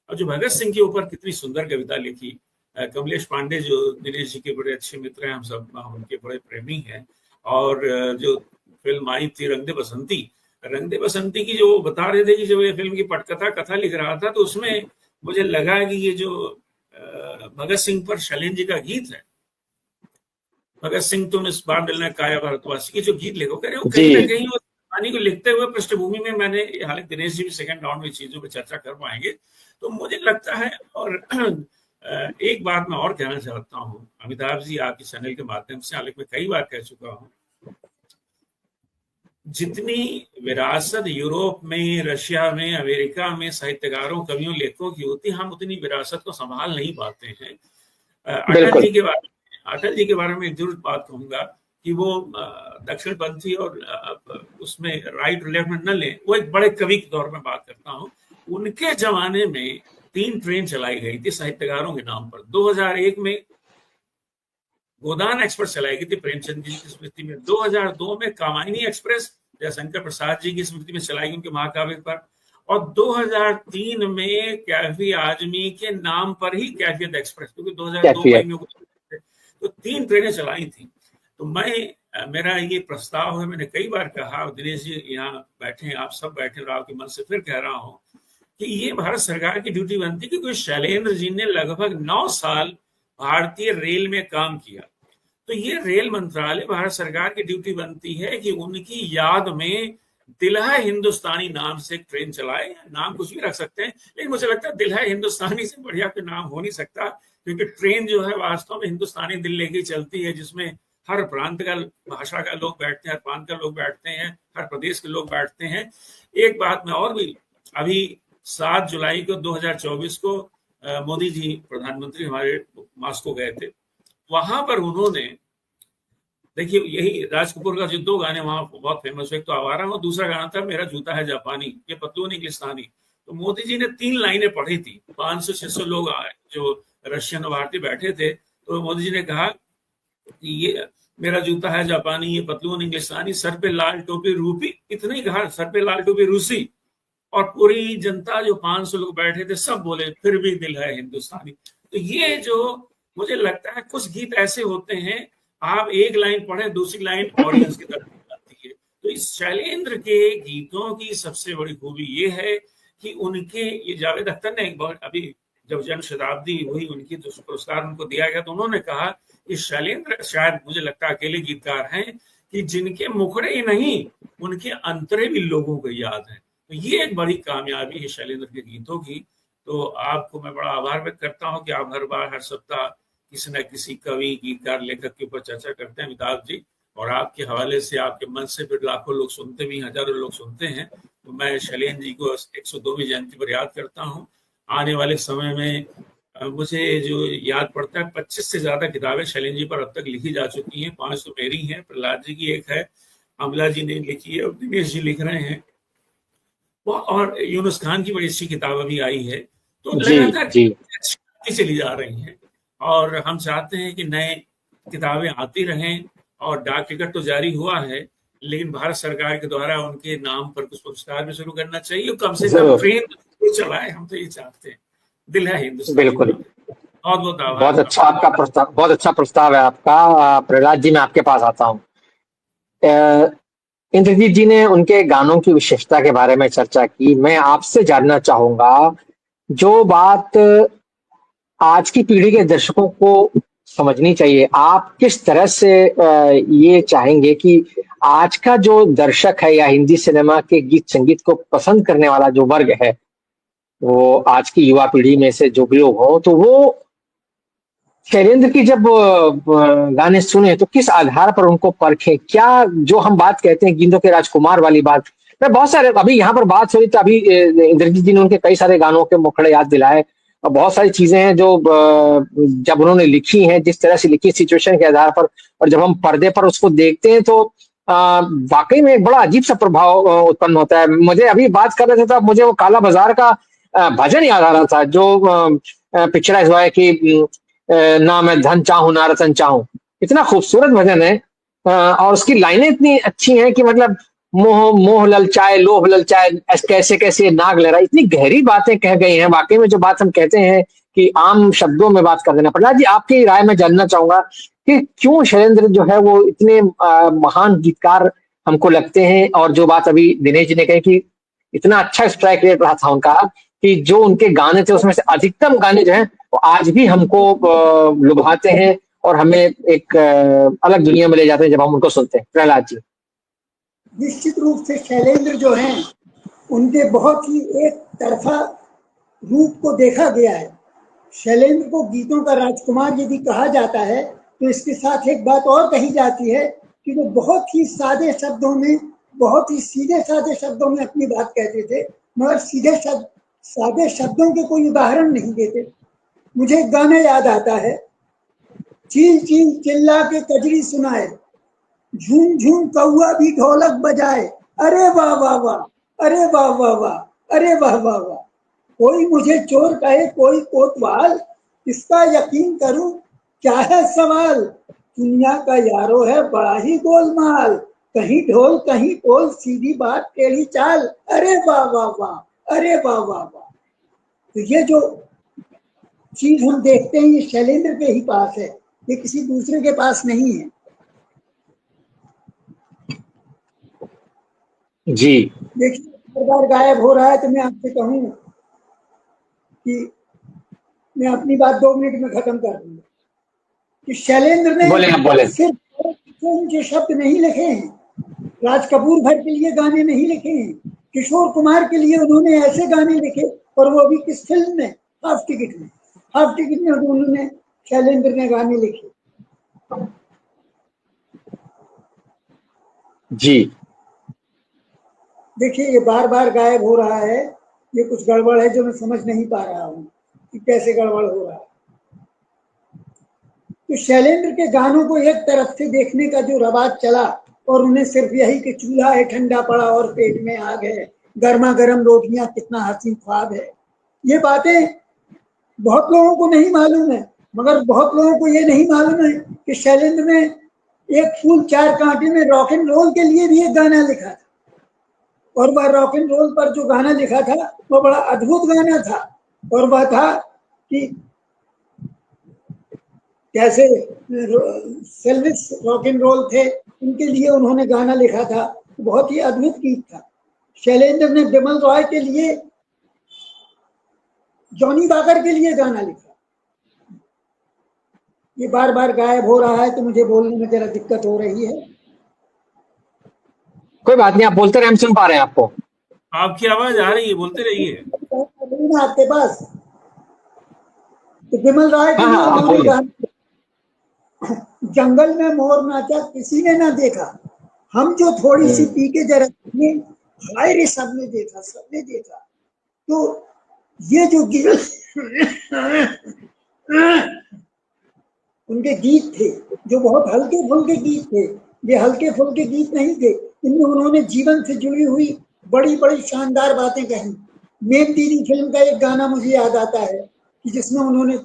और जो भगत सिंह के ऊपर कितनी सुंदर कविता लिखी। कमलेश पांडे जो दिनेश जी के बड़े अच्छे मित्र हैं, हम सब उनके बड़े प्रेमी हैं। और जो फिल्म आई थी रंग दे बसंती की, जो बता रहे थे कि जब ये फिल्म की पटकथा कथा लिख रहा था, तो उसमें मुझे लगा कि ये जो भगत सिंह पर शैलेंद्र जी का गीत है, भगत सिंह तुम इस बार मिलना काया भारतवासी, की जो गीत लिखो कह रहे हो, कहीं ना कहीं कहानी को लिखते हुए पृष्ठभूमि में मैंने, हालांकि दिनेश जी भी सेकंड राउंड में चीजों पर चर्चा कर पाएंगे, तो मुझे लगता है। और एक बात मैं और कहना चाहता हूँ अमिताभ जी, आपके चैनल के माध्यम से, हालांकि मैं कई बार कह चुका हूँ, जितनी विरासत यूरोप में, रशिया में, अमेरिका में साहित्यकारों, कवियों, लेखकों की होती, हम उतनी विरासत को संभाल नहीं पाते हैं। अटल जी के बारे में जरूर बात कहूंगा कि वो दक्षिणपंथी और उसमें राइट लेफ्ट में न लें, वो एक बड़े कवि के तौर में बात करता हूँ। उनके जमाने में 3 ट्रेन चलाई गई थी साहित्यकारों के नाम पर। 2001 में गोदान एक्सप्रेस चलाई गई थी प्रेमचंद जी की स्मृति में। 2002 में कामायनी एक्सप्रेस जयशंकर प्रसाद जी की स्मृति में चलाई गई उनके महाकाव्य पर। और 2003 में कैफी आजमी के नाम पर ही कैफियत एक्सप्रेस, क्योंकि 2002 में तो 3 ट्रेनें चलाई थी। तो मेरा ये प्रस्ताव है, मैंने कई बार कहा, दिनेश जी यहाँ बैठे हैं, आप सब बैठे, और आपके मन से फिर कह रहा हूँ कि ये भारत सरकार की ड्यूटी बनती है, क्योंकि शैलेंद्र जी ने लगभग 9 साल भारतीय रेल में काम किया। तो ये रेल मंत्रालय, भारत सरकार की ड्यूटी बनती है कि उनकी याद में दिल्हा हिंदुस्तानी नाम से एक ट्रेन चलाए। नाम कुछ भी रख सकते हैं, लेकिन मुझे लगता है दिल्हा हिंदुस्तानी से बढ़िया कोई नाम हो नहीं सकता, क्योंकि ट्रेन जो है वास्तव में हिंदुस्तानी दिल लेके चलती है, जिसमें हर प्रांत का, भाषा का लोग बैठते हैं, हर प्रांत का लोग बैठते हैं, हर प्रदेश के लोग बैठते हैं। एक बात मैं और भी, अभी 7 जुलाई को 2024 को मोदी जी प्रधानमंत्री हमारे मॉस्को गए थे। वहां पर उन्होंने, देखिए यही राज कपूर का जो 2 गाने वहां बहुत फेमस हुए, एक तो आवारा हूं, दूसरा गाना था मेरा जूता है जापानी, ये पतलून इंग्लिस्तानी। तो मोदी जी ने 3 लाइनें पढ़ी थी, 500-600 लोग आए जो रशियन और भारतीय बैठे थे। तो मोदी जी ने कहा कि ये मेरा जूता है जापानी, ये पतलून इंग्लिस्तानी, सर पे लाल टोपी रूपी, इतना ही कहा, सर पे लाल टोपी रूसी। और पूरी जनता, जो 500 लोग बैठे थे, सब बोले फिर भी दिल है हिंदुस्तानी। तो ये जो मुझे लगता है कुछ गीत ऐसे होते हैं, आप एक लाइन पढ़े, दूसरी लाइन ऑडियंस की तरफ जाती है। तो इस शैलेंद्र के गीतों की सबसे बड़ी खूबी ये है कि उनके, ये जावेद अख्तर ने एक बार, अभी जब जन्म शताब्दी हुई उनकी, तो पुरस्कार उनको दिया गया, तो उन्होंने कहा कि शैलेंद्र शायद मुझे लगता है अकेले गीतकार हैं कि जिनके मुखड़े ही नहीं, उनके अंतरे भी लोगों को याद है। तो ये एक बड़ी कामयाबी है शैलेंद्र के गीतों की। तो आपको मैं बड़ा आभार व्यक्त करता हूँ कि आप हर बार, हर सप्ताह किसी न किसी कवि, गीतकार, लेखक के ऊपर चर्चा करते हैं अमिताभ जी, और आपके हवाले से, आपके मन से फिर लाखों लोग सुनते भी, हजारों लोग सुनते हैं। तो मैं शैलेंद्र जी को 102वीं जयंती पर याद करता हूँ। आने वाले समय में मुझे जो याद पड़ता है, 25 से ज्यादा किताबें शैलेंद्र जी पर अब तक लिखी जा चुकी हैं। 5 तो मेरी हैं, प्रहलाद जी की एक है, अमला जी ने लिखी है, और दिनेश जी लिख रहे हैं, और यूनुस खान की बड़ी अच्छी किताब अभी आई है। तो लगातार चली जा रही हैं, और हम चाहते हैं कि नए किताबें आती रहें। और डाक टिकट तो जारी हुआ है, लेकिन भारत सरकार के द्वारा उनके नाम पर कुछ पुरस्कार भी शुरू करना चाहिए, कम से कम ट्रेन चलाए, हम तो ये चाहते हैं। दिल है हिंदुस्तान। बिल्कुल, बहुत बहुत आभार। बहुत अच्छा आपका प्रस्ताव, बहुत अच्छा प्रस्ताव है आपका। प्रहलाद जी, मैं आपके पास आता हूँ। इंद्रजीत जी ने उनके गानों की विशेषता के बारे में चर्चा की। मैं आपसे जानना चाहूंगा, जो बात आज की पीढ़ी के दर्शकों को समझनी चाहिए, आप किस तरह से ये चाहेंगे कि आज का जो दर्शक है या हिंदी सिनेमा के गीत संगीत को पसंद करने वाला जो वर्ग है, वो आज की युवा पीढ़ी में से जो भी लोग हो, तो वो शैलेंद्र की जब गाने सुने तो किस आधार पर उनको परखें? क्या जो हम बात कहते हैं गेंदों के राजकुमार वाली बात, मैं बहुत सारे अभी यहाँ पर बात हुई तो अभी इंद्रजीत जी ने उनके कई सारे गानों के मुखड़े याद दिलाए, और बहुत सारी चीजें हैं जो जब उन्होंने लिखी हैं, जिस तरह से लिखी सिचुएशन के आधार पर, और जब हम पर्दे पर उसको देखते हैं तो वाकई में एक बड़ा अजीब सा प्रभाव उत्पन्न होता है। मुझे अभी बात कर रहे थे तो मुझे वो काला बाजार का भजन याद आ रहा था, जो पिक्चराइज हुआ है कि ना मैं धन चाहूं ना रतन चाहूं। इतना खूबसूरत भजन है, और उसकी लाइनें इतनी अच्छी हैं कि मतलब मोह मोह ललचाए लोभ ललचाए, कैसे कैसे नाग लहरा, इतनी गहरी बातें कह गई हैं। वाकई में जो बात हम कहते हैं कि आम शब्दों में बात कर देना। प्रहलाद जी, आपकी राय में जानना चाहूंगा कि क्यों शैलेंद्र जो है वो इतने महान गीतकार हमको लगते हैं, और जो बात अभी दिनेश जी ने कही कि इतना अच्छा स्ट्राइक रेट रहा था उनका, कि जो उनके गाने थे उसमें से अधिकतम गाने जो हैं वो आज भी हमको लुभाते हैं और हमें एक अलग दुनिया में ले जाते हैं जब हम उनको सुनते हैं। प्रहलाद जी। निश्चित रूप से शैलेंद्र जो हैं उनके बहुत ही एक तरफा रूप को देखा गया है। शैलेंद्र को गीतों का राजकुमार यदि कहा जाता है तो इसके साथ एक बात और कही जाती है कि वो बहुत ही सादे शब्दों में, बहुत ही सीधे सादे शब्दों में अपनी बात कहते थे, मगर सादे शब्दों के कोई उदाहरण नहीं देते। मुझे एक गाना याद आता है, चील चील चिल्ला के कजरी सुनाए, झूम झूम कौआ भी ढोलक बजाए, अरे वाह वाह वाह, अरे वाह वाह वाह, अरे वाह वाह वाह। कोई मुझे चोर कहे कोई कोतवाल, इसका यकीन करूं क्या है सवाल। दुनिया का यारो है बड़ा ही गोलमाल, कहीं ढोल कहीं ढोल सीधी बात टेढ़ी चाल, अरे वाह वाह वाह, अरे वाह वाह वाह। तो ये जो चीज हम देखते हैं ये शैलेंद्र के ही पास है, ये किसी दूसरे के पास नहीं है। जी देखिए, बार गायब हो रहा है तो मैं आपसे कहूँ कि मैं अपनी बात 2 मिनट में खत्म कर दूंगा कि शैलेंद्र ने सिर्फ उनके शब्द नहीं लिखे हैं, राज कपूर भर के लिए गाने नहीं लिखे हैं, किशोर कुमार के लिए उन्होंने ऐसे गाने लिखे, और वो भी किस फिल्म में, हाफ टिकट में, हाफ टिकट में उन्होंने शैलेंद्र ने गाने लिखे। जी देखिए, ये बार बार गायब हो रहा है, ये कुछ गड़बड़ है जो मैं समझ नहीं पा रहा हूँ कि कैसे गड़बड़ हो रहा है। तो शैलेंद्र के गानों को एक तरफ से देखने का जो रवाज चला, और उन्हें सिर्फ यही कि चूल्हा है ठंडा पड़ा और पेट में आग है, गर्मा गर्म रोटियां कितना हसीन ख्वाब है, ये बातें बहुत लोगों को नहीं मालूम है। मगर बहुत लोगों को ये नहीं मालूम है कि शैलेंद्र ने एक फूल चार कांटे में रॉक एंड रोल के लिए भी एक गाना लिखा था, और वह रॉक एंड रोल पर जो गाना लिखा था वो बड़ा अद्भुत गाना था, और वह था कि कैसे सेल्विस रॉक एंड रोल थे, उनके लिए उन्होंने गाना लिखा था, बहुत ही अद्भुत गीत था। शैलेंद्र ने बिमल रॉय के लिए, जॉनी वाकर के लिए गाना लिखा। ये बार बार गायब हो रहा है तो मुझे बोलने में जरा दिक्कत हो रही है। कोई बात नहीं, आप बोलते रहे, हम सुन पा रहे हैं आपको। आपकी आवाज आ रही है, बोलते रहिए। आपके पास तो बिमल रॉय के लिए उन्होंने गाना, जंगल में मोर नाचा किसी ने ना देखा, हम जो थोड़ी सी पी के जरा हाय रे सबने देखा, सबने देखा। तो ये जो उनके गीत थे जो बहुत हल्के फुल्के गीत थे, ये हल्के फुल्के गीत नहीं थे, इनमें उन्होंने जीवन से जुड़ी हुई बड़ी बड़ी शानदार बातें कही। मेम दीदी फिल्म का एक गाना मुझे याद आता है कि जिसमें उन्होंने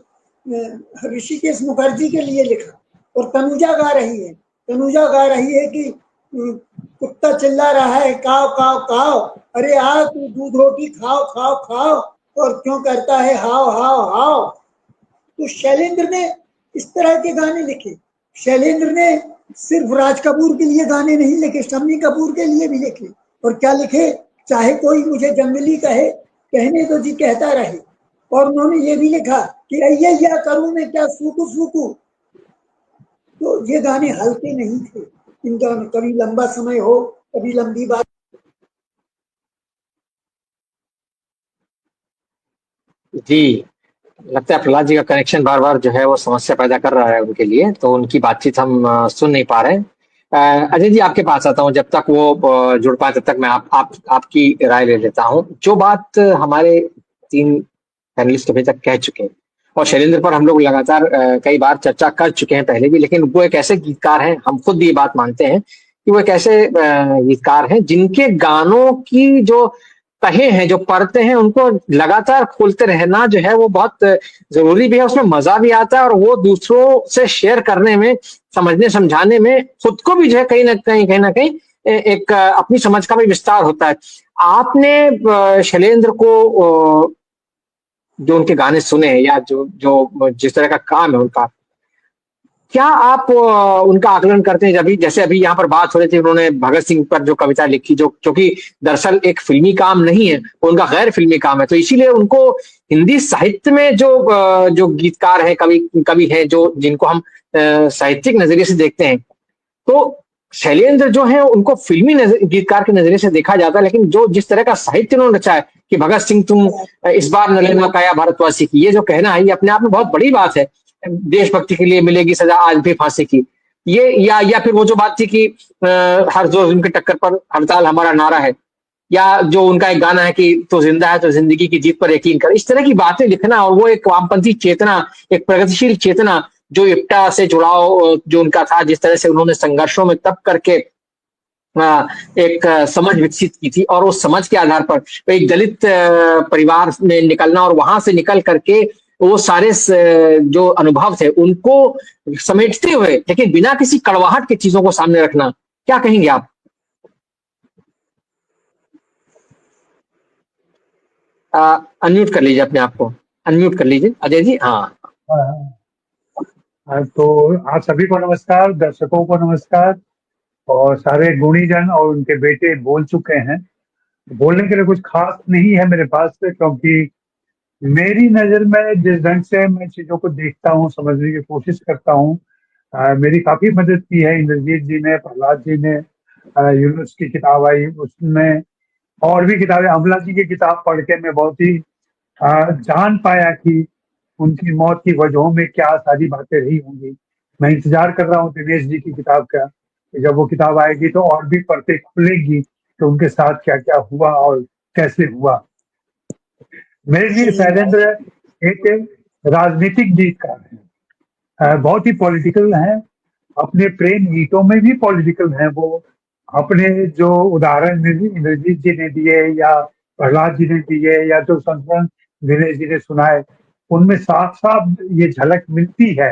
ऋषिकेश मुखर्जी के लिए लिखा, और तनुजा गा रही है, तनुजा गा रही है कि कुत्ता चिल्ला रहा है काव काव काव, अरे आ तू दूध रोटी खाओ खाओ खाओ, और क्यों करता है हाव हाव हाव। तो शैलेंद्र ने इस तरह के गाने लिखे। शैलेंद्र ने सिर्फ राज कपूर के लिए गाने नहीं लिखे, शम्मी कपूर के लिए भी लिखे। और क्या लिखे, चाहे कोई मुझे जंगली कहे, कहने तो जी कहता रहे। और उन्होंने ये भी लिखा कि अय्या करूं मैं क्या सूकू सूकू। तो ये गाने हल्के नहीं थे, इनका कभी लंबा समय हो, कभी लंबी बात। जी, लगता है प्रहलाद जी का कनेक्शन बार बार जो है वो समस्या पैदा कर रहा है उनके लिए, तो उनकी बातचीत हम सुन नहीं पा रहे हैं। अजय जी आपके पास आता हूँ, जब तक वो जुड़ पाए तब तक मैं आपकी राय ले लेता हूँ। जो बात हमारे 3 पैनलिस्ट अभी तक कह चुके हैं, और शैलेंद्र पर हम लोग लगातार कई बार चर्चा कर चुके हैं पहले भी, लेकिन वो एक ऐसे गीतकार हैं, हम खुद ये बात मानते हैं कि वो एक ऐसे गीतकार हैं जिनके गानों की जो तहे हैं, जो परतें हैं, उनको लगातार खोलते रहना जो है वो बहुत जरूरी भी है। उसमें मजा भी आता है, और वो दूसरों से शेयर करने में, समझने समझाने में खुद को भी जो है कहीं ना कहीं एक अपनी समझ का भी विस्तार होता है। आपने शैलेंद्र को जो उनके गाने सुने हैं, या जो जो जिस तरह का काम है उनका, क्या आप उनका आकलन करते हैं? जैसे अभी यहाँ पर बात हो रही थी, उन्होंने भगत सिंह पर जो कविता लिखी, जो कि दरअसल एक फिल्मी काम नहीं है, उनका गैर फिल्मी काम है, तो इसीलिए उनको हिंदी साहित्य में जो गीतकार है, कवि है, जो जिनको हम साहित्यिक नजरिए से देखते हैं, तो शैलेंद्र जो है उनको फिल्मी गीतकार के नजरिए से देखा जाता है। लेकिन जो जिस तरह का साहित्य उन्होंने रचा है कि भगत सिंह तुम इस बार न लेना काया भारतवासी की, ये जो कहना है, ये अपने आप में बहुत बड़ी बात है। देशभक्ति के लिए मिलेगी सजा आज भी फांसी की, ये या फिर वो जो बात थी कि हर जोर जुल्म के टक्कर पर हड़ताल हमारा नारा है, या जो उनका एक गाना है कि तो जिंदा है तो जिंदगी की जीत पर यकीन कर। इस तरह की बातें लिखना, और वो एक वामपंथी चेतना, एक प्रगतिशील चेतना, जो इप्टा से जुड़ाव जो उनका था, जिस तरह से उन्होंने संघर्षों में तब करके एक समझ विकसित की थी, और उस समझ के आधार पर एक दलित परिवार में निकलना, और वहां से निकल करके वो सारे जो अनुभव थे उनको समेटते हुए, लेकिन बिना किसी कड़वाहट की चीजों को सामने रखना, क्या कहेंगे आप? अनम्यूट कर लीजिए अपने आप को, अनम्यूट कर लीजिए अजय जी। हाँ, तो आप सभी को नमस्कार, दर्शकों को नमस्कार, और सारे गुणीजन और उनके बेटे बोल चुके हैं। बोलने के लिए कुछ खास नहीं है मेरे पास से, क्योंकि मेरी नजर में जिस ढंग से मैं चीजों को देखता हूँ, समझने की कोशिश करता हूँ, मेरी काफी मदद की है इंद्रजीत जी ने, प्रहलाद जी ने। यूनुस की किताब आई उसमें, और भी किताबें, अमला जी की किताब पढ़ के मैं बहुत ही जान पाया कि उनकी मौत की वजहों में क्या सारी बातें रही होंगी। मैं इंतजार कर रहा हूँ दिनेश जी की किताब का, कि जब वो किताब आएगी तो और भी परतें खुलेगी कि उनके साथ क्या क्या हुआ और कैसे हुआ। मेरे लिए शैलेंद्र एक राजनीतिक गीतकार है, बहुत ही पॉलिटिकल है, अपने प्रेम गीतों में भी पॉलिटिकल है वो। अपने जो उदाहरण इंद्रजीत जी ने दिए या प्रहलाद जी ने दिए या जो संस्मरण दिनेश जी ने सुनाए, उनमें साफ साफ ये झलक मिलती है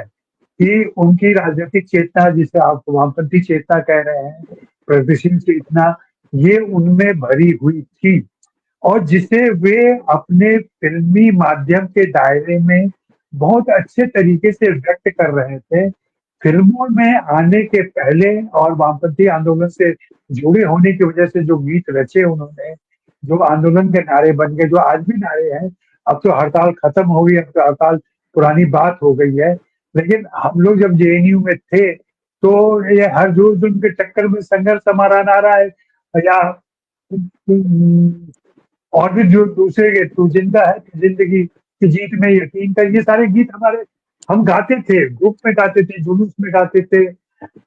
कि उनकी राजनीतिक चेतना, जिसे आप वामपंथी चेतना कह रहे हैं, प्रगतिशील चेतना, ये उनमें भरी हुई थी, और जिसे वे अपने फिल्मी माध्यम के दायरे में बहुत अच्छे तरीके से व्यक्त कर रहे थे। फिल्मों में आने के पहले और वामपंथी आंदोलन से जुड़े होने की वजह से जो गीत रचे उन्होंने, जो आंदोलन के नारे बन गए, जो आज भी नारे हैं। अब तो हड़ताल खत्म हो गई, अब तो हड़ताल पुरानी बात हो गई है, लेकिन हम लोग जब जेएनयू में थे तो ये हर जोर जुल्म के चक्कर में संघर्ष हमारा नारा है, या और भी जो दूसरे के तू जिंदा है तो जिंदगी की जीत में यकीन कर, ये सारे गीत हमारे, हम गाते थे, ग्रुप में गाते थे, जुलूस में गाते थे,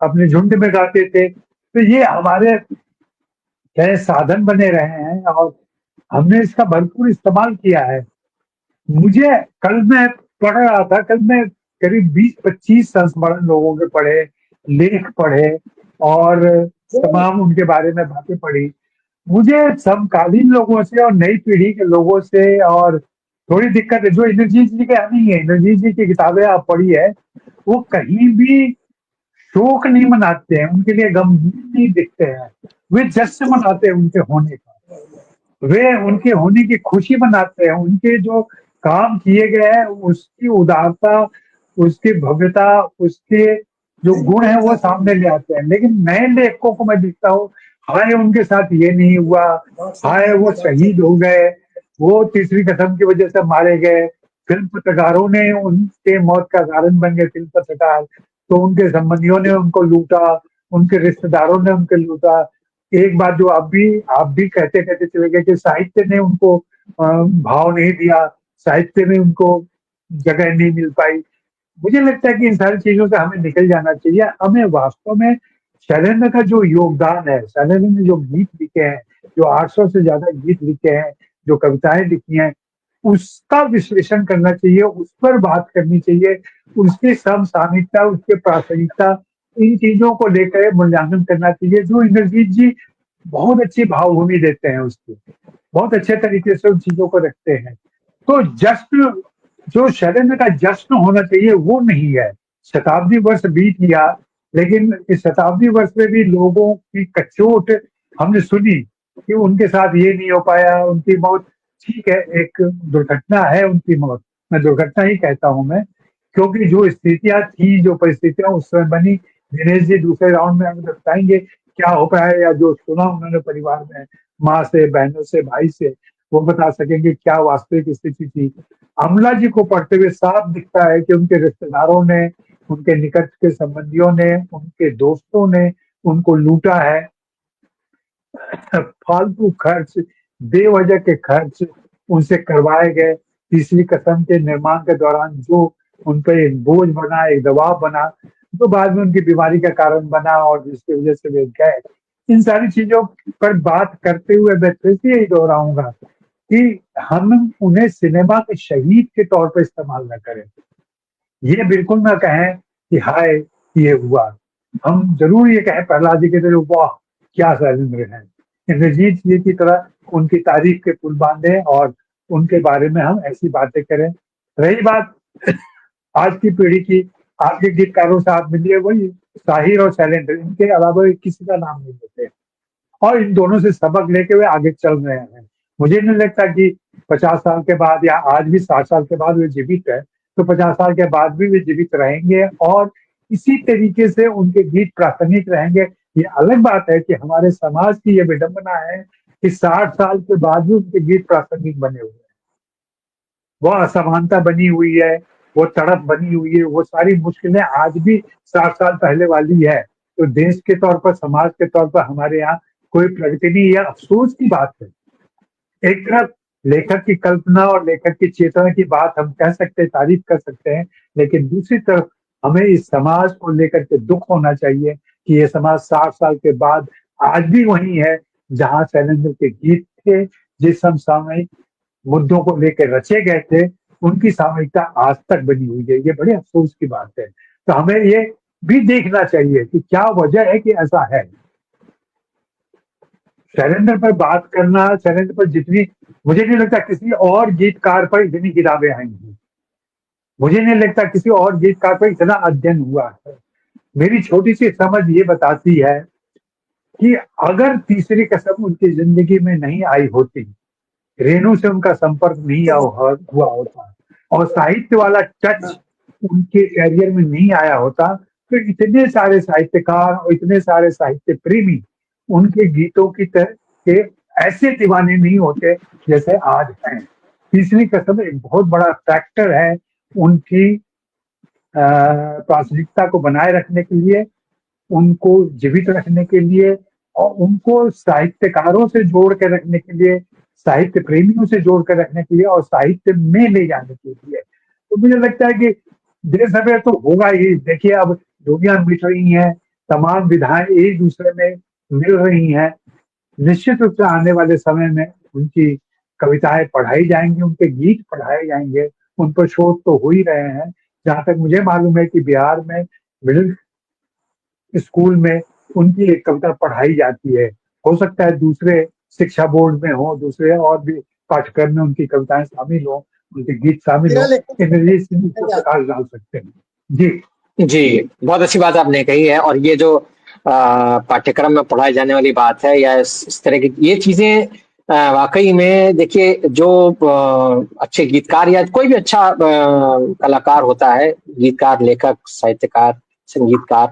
अपने झुंड में गाते थे। तो ये हमारे क्या साधन बने रहे हैं, और हमने इसका भरपूर इस्तेमाल किया है। मुझे कल मैं पढ़ रहा था, कल मैं करीब 20-25 संस्मरण लोगों के पढ़े, लेख पढ़े, और तमाम उनके बारे में बातें पढ़ी। मुझे समकालीन लोगों से और नई पीढ़ी के लोगों से और थोड़ी दिक्कत है, जो इंद्रजीत जी के नहीं है। इंद्रजीत जी की किताबें आप पढ़ी है, वो कहीं भी शोक नहीं मनाते हैं, उनके लिए गंभीर नहीं दिखते हैं, वे जश्न मनाते हैं उनके होने का, वे उनके होने की खुशी मनाते हैं। उनके जो काम किए गए हैं उसकी उदारता, उसकी भव्यता, उसके जो गुण है वो सामने ले आते हैं। लेकिन नए लेखकों को मैं देखता हूँ, हाय उनके साथ ये नहीं हुआ, हाय वो शहीद हो गए, वो तीसरी कसम की वजह से मारे गए, फिल्म पत्रकारों ने उनके मौत का कारण बन गए फिल्म पत्रकार, तो उनके संबंधियों ने उनको लूटा, उनके रिश्तेदारों ने उनको लूटा। एक बात जो आप भी कहते कहते चले गए कि साहित्य ने उनको भाव नहीं दिया, साहित्य में उनको जगह नहीं मिल पाई। मुझे लगता है कि इन सारी चीजों से हमें निकल जाना चाहिए। हमें वास्तव में शैलेंद्र का जो योगदान है, शैलेंद्र ने जो गीत लिखे हैं, जो 800 से ज्यादा गीत लिखे हैं, जो कविताएं लिखी हैं, उसका विश्लेषण करना चाहिए, उस पर बात करनी चाहिए, उसकी समसामयिकता, उसके प्रासंगिकता, इन चीजों को लेकर मूल्यांकन करना चाहिए। जो इंद्रजीत जी बहुत अच्छी भावभूमि देते हैं, उसकी बहुत अच्छे तरीके से उन चीजों को रखते हैं। तो जश्न, जो शैलेंद्र का जश्न होना चाहिए वो नहीं है। शताब्दी वर्ष बीत गया, लेकिन इस शताब्दी वर्ष में भी लोगों की कचोट हमने सुनी कि उनके साथ ये नहीं हो पाया, उनकी मौत, ठीक है एक दुर्घटना है उनकी मौत, मैं दुर्घटना ही कहता हूं मैं, क्योंकि जो स्थितियां थी, जो परिस्थितियां उस समय बनी, दिनेश जी दूसरे राउंड में हमें बताएंगे क्या हो पाया, या जो सुना उन्होंने परिवार में माँ से, बहनों से, भाई से, वो बता सकेंगे क्या वास्तविक स्थिति थी। अमला जी को पढ़ते हुए साफ दिखता है कि उनके रिश्तेदारों ने, उनके निकट के संबंधियों ने, उनके दोस्तों ने उनको लूटा है। फालतू खर्च, बेवजह के खर्च उनसे करवाए गए। तीसरी कसम के निर्माण के दौरान जो उन पर एक बोझ बना, एक दबाव बना, तो बाद में उनकी बीमारी का कारण बना और जिसकी वजह से वे गए। इन सारी चीजों पर बात करते हुए मैं फिर से यही दोहराऊंगा कि हम उन्हें सिनेमा के शहीद के तौर पर इस्तेमाल न करें। ये बिल्कुल ना कहें कि हाय ये हुआ। हम जरूर ये कहें प्रहलाद जी के तरह, वाह क्या शैलेंद्र है। इंद्रजीत जी की तरह उनकी तारीफ के पुल बांधे और उनके बारे में हम ऐसी बातें करें। रही बात आज की पीढ़ी की, आपके गीतकारों से आप मिलिए, वही साहिर और शैलेंद्र, इनके अलावा किसी का नाम नहीं लेते और इन दोनों से सबक लेके वे आगे चल रहे हैं। मुझे नहीं लगता कि 50 साल के बाद या आज भी 60 साल के बाद वे जीवित है, तो 50 साल के बाद भी वे जीवित रहेंगे और इसी तरीके से उनके गीत प्रासंगिक रहेंगे। ये अलग बात है कि हमारे समाज की ये विडंबना है कि 60 साल के बाद भी उनके गीत प्रासंगिक बने हुए हैं। वो असमानता बनी हुई है, वो तड़प बनी हुई है, वो सारी मुश्किलें आज भी 60 साल पहले वाली है। तो देश के तौर पर, समाज के तौर पर हमारे यहाँ कोई प्रगति नहीं, यह अफसोस की बात है। एक तरफ लेखक की कल्पना और लेखक की चेतना की बात हम कह सकते हैं, तारीफ कर सकते हैं, लेकिन दूसरी तरफ हमें इस समाज को लेकर के दुख होना चाहिए कि ये समाज 60 साल के बाद आज भी वही है जहां शैलेंद्र के गीत थे, जिस समसामयिक मुद्दों को लेकर रचे गए थे, उनकी सामयिकता आज तक बनी हुई है। ये बड़े अफसोस की बात है। तो हमें ये भी देखना चाहिए कि क्या वजह है कि ऐसा है। शैलेंद्र पर बात करना, शैलेंद्र पर जितनी, मुझे नहीं लगता किसी और गीतकार पर इतनी किताबें आई हैं, मुझे नहीं लगता किसी और गीतकार पर इतना अध्ययन हुआ है। मेरी छोटी सी समझ ये बताती है कि अगर तीसरी कसम उनकी जिंदगी में नहीं आई होती, रेणु से उनका संपर्क नहीं हुआ होता और साहित्य वाला टच उनके कैरियर में नहीं आया होता, तो इतने सारे साहित्यकार और इतने सारे साहित्य प्रेमी उनके गीतों की तरह के ऐसे दीवाने नहीं होते जैसे आज हैं। तीसरी कसम एक बहुत बड़ा फैक्टर है उनकी प्रासंगिकता को बनाए रखने के लिए, उनको जीवित रखने के लिए और उनको साहित्यकारों से जोड़ कर रखने के लिए, साहित्य प्रेमियों से जोड़ कर रखने के लिए और साहित्य में ले जाने के लिए। तो मुझे लगता है कि देर सवेर तो होगा ही। देखिए अब दुनिया मिट रही है, तमाम विधाएं एक दूसरे में मिल रही हैं, निश्चित रूप से आने वाले समय में उनकी कविताएं पढ़ाई जाएंगी, उनके गीत पढ़ाए जाएंगे, उन पर शोध तो हो ही रहे हैं। जहां तक मुझे मालूम है कि बिहार में मिडिल स्कूल में उनकी एक कविता पढ़ाई जाती है। हो सकता है दूसरे शिक्षा बोर्ड में हो, दूसरे और भी पाठ्यक्रम में उनकी कविताएं शामिल हो, उनके गीत शामिल हो, इंद्रजीत सिंह को प्रकाश डाल सकते हैं। जी, बहुत अच्छी बात आपने कही है। और ये जो पाठ्यक्रम में पढ़ाई जाने वाली बात है या इस तरह की ये चीजें वाकई में, देखिए जो अच्छे गीतकार या कोई भी अच्छा कलाकार होता है, गीतकार, लेखक, साहित्यकार, संगीतकार।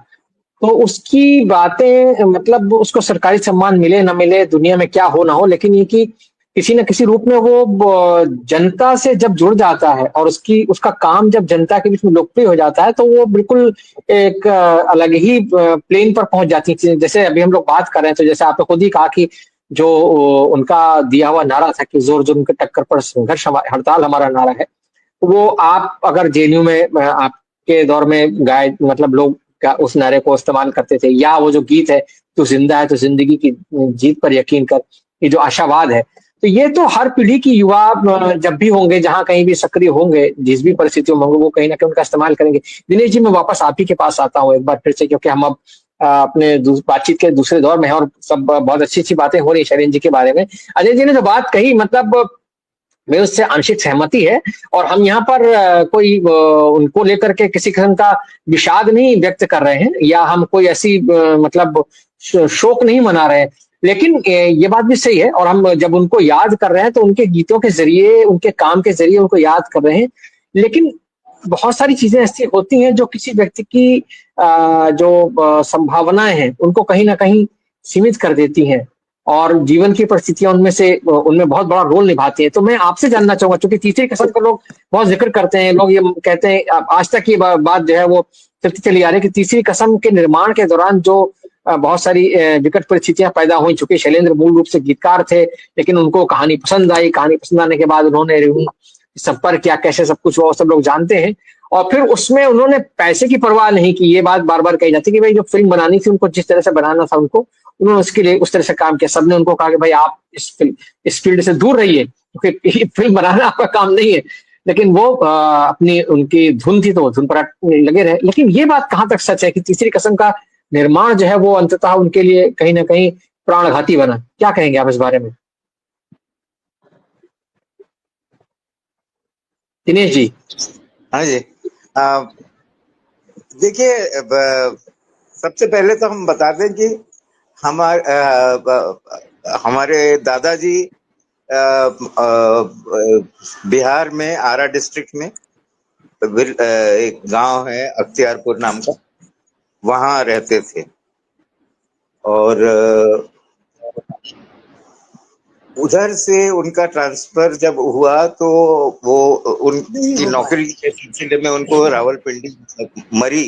तो उसकी बातें मतलब उसको सरकारी सम्मान मिले ना मिले, दुनिया में क्या हो ना हो, लेकिन ये कि किसी न किसी रूप में वो जनता से जब जुड़ जाता है और उसका काम जब जनता के बीच में लोकप्रिय हो जाता है, तो वो बिल्कुल एक अलग ही प्लेन पर पहुंच जाती है। जैसे अभी हम लोग बात कर रहे हैं, तो जैसे आपने खुद ही कहा कि जो उनका दिया हुआ नारा था कि जोर जुर्म के टक्कर पर संघर्ष, हड़ताल हमारा नारा है, वो आप अगर जेएनयू में आपके दौर में गाए, मतलब लोग उस नारे को इस्तेमाल करते थे, या वो जो गीत है, तू जिंदा है तो जिंदगी की जीत पर यकीन कर, ये जो आशावाद है, तो ये तो हर पीढ़ी की युवा जब भी होंगे, जहां कहीं भी सक्रिय होंगे, जिस भी परिस्थितियों में होंगे, वो कहीं ना कहीं उनका इस्तेमाल करेंगे। दिनेश जी, मैं वापस आप ही के पास आता हूँ एक बार फिर से, क्योंकि हम अब अपने बातचीत के दूसरे दौर में हैं और सब बहुत अच्छी अच्छी बातें हो रही है शैलेंद्र जी के बारे में। अजय जी ने जो बात कही, मतलब मेरे उससे आंशिक सहमति है, और हम यहाँ पर कोई उनको लेकर के किसी किस्म का विषाद नहीं व्यक्त कर रहे हैं, या हम कोई ऐसी मतलब शोक नहीं मना रहे हैं, लेकिन ये बात भी सही है, और हम जब उनको याद कर रहे हैं तो उनके गीतों के जरिए, उनके काम के जरिए उनको याद कर रहे हैं। लेकिन बहुत सारी चीजें ऐसी होती हैं जो किसी व्यक्ति की जो संभावनाएं हैं उनको कहीं ना कहीं सीमित कर देती हैं, और जीवन की परिस्थितियां उनमें बहुत बड़ा रोल निभाती है। तो मैं आपसे जानना चाहूंगा, क्योंकि तीसरी कसम का लोग बहुत जिक्र करते हैं, लोग ये कहते हैं, आज तक ये बात जो है वो चलती चली आ रही है कि तीसरी कसम के निर्माण के दौरान जो बहुत सारी विकट परिस्थितियां पैदा हुई, चूंकि शैलेंद्र मूल रूप से गीतकार थे, लेकिन उनको कहानी पसंद आई, कहानी पसंद आने के बाद उन्होंने संपर्क किया, कैसे सब कुछ हुआ सब लोग जानते हैं, और फिर उसमें उन्होंने पैसे की परवाह नहीं की। ये बात बार बार कही जाती है कि भाई जो फिल्म बनानी थी उनको, जिस तरह से बनाना था उनको, उन्होंने उसके लिए उस तरह से काम किया। सबने उनको कहा कि भाई आप इस फील्ड से दूर रहिए, क्योंकि फिल्म बनाना आपका काम नहीं है, लेकिन वो अपनी उनकी धुन थी तो वो धुन पर लगे रहे। लेकिन ये बात कहाँ तक सच है कि तीसरी कसम का निर्माण जो है वो अंततः उनके लिए कहीं ना कहीं प्राणघाती बना? क्या कहेंगे आप इस बारे में, दिनेश जी? हाँ जी। देखिए, सबसे पहले तो हम बता दें कि हमारे दादाजी बिहार में आरा डिस्ट्रिक्ट में एक गांव है अख्तियारपुर नाम का, वहां रहते थे, और उधर से उनका ट्रांसफर जब हुआ तो वो उनकी नौकरी के सिलसिले में उनको रावलपिंडी, मरी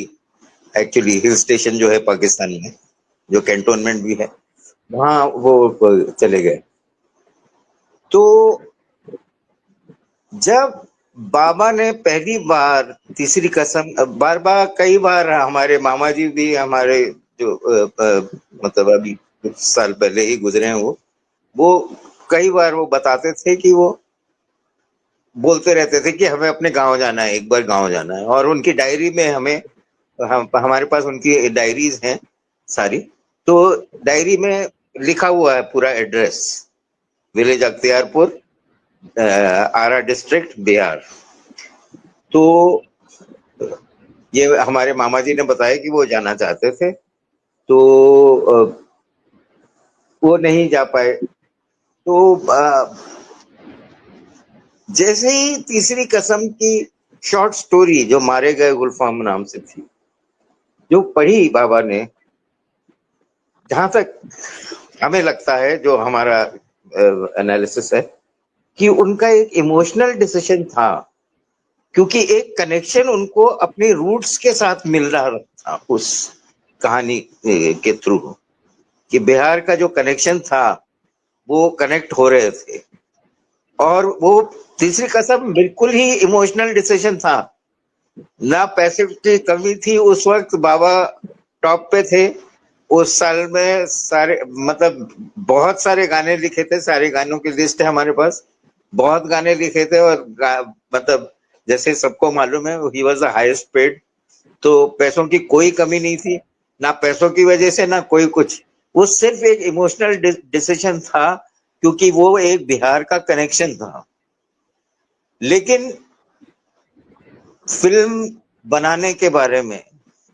एक्चुअली हिल स्टेशन जो है पाकिस्तान में, जो कैंटोनमेंट भी है, वहां वो चले गए। तो जब बाबा ने पहली बार तीसरी कसम, बार कई बार हमारे मामा जी भी, हमारे जो मतलब अभी कुछ साल पहले ही गुजरे हैं, वो कई बार वो बताते थे कि वो बोलते रहते थे कि हमें अपने गांव जाना है, एक बार गांव जाना है। और उनकी डायरी में हमारे पास उनकी डायरीज हैं सारी, तो डायरी में लिखा हुआ है पूरा एड्रेस, विलेज अख्तियारपुर, आरा डिस्ट्रिक्ट, बिहार। तो ये हमारे मामा जी ने बताया कि वो जाना चाहते थे, तो वो नहीं जा पाए। तो जैसे ही तीसरी कसम की शॉर्ट स्टोरी जो मारे गए गुलफाम नाम से थी, जो पढ़ी बाबा ने, जहां तक हमें लगता है, जो हमारा एनालिसिस है, कि उनका एक इमोशनल डिसीजन था, क्योंकि एक कनेक्शन उनको अपने रूट्स के साथ मिल रहा था उस कहानी के थ्रू, कि बिहार का जो कनेक्शन था वो कनेक्ट हो रहे थे। और वो तीसरी कसम बिल्कुल ही इमोशनल डिसीजन था, ना पैसे की कमी थी। उस वक्त बाबा टॉप पे थे, उस साल में सारे, मतलब बहुत सारे गाने लिखे थे, सारे गानों की लिस्ट है हमारे पास, बहुत गाने लिखे थे, और मतलब जैसे सबको मालूम है, he was the highest paid, तो पैसों की कोई कमी नहीं थी, ना पैसों की वजह से ना कोई कुछ, वो सिर्फ एक इमोशनल डिसीजन था, क्योंकि वो एक बिहार का कनेक्शन था। लेकिन फिल्म बनाने के बारे में,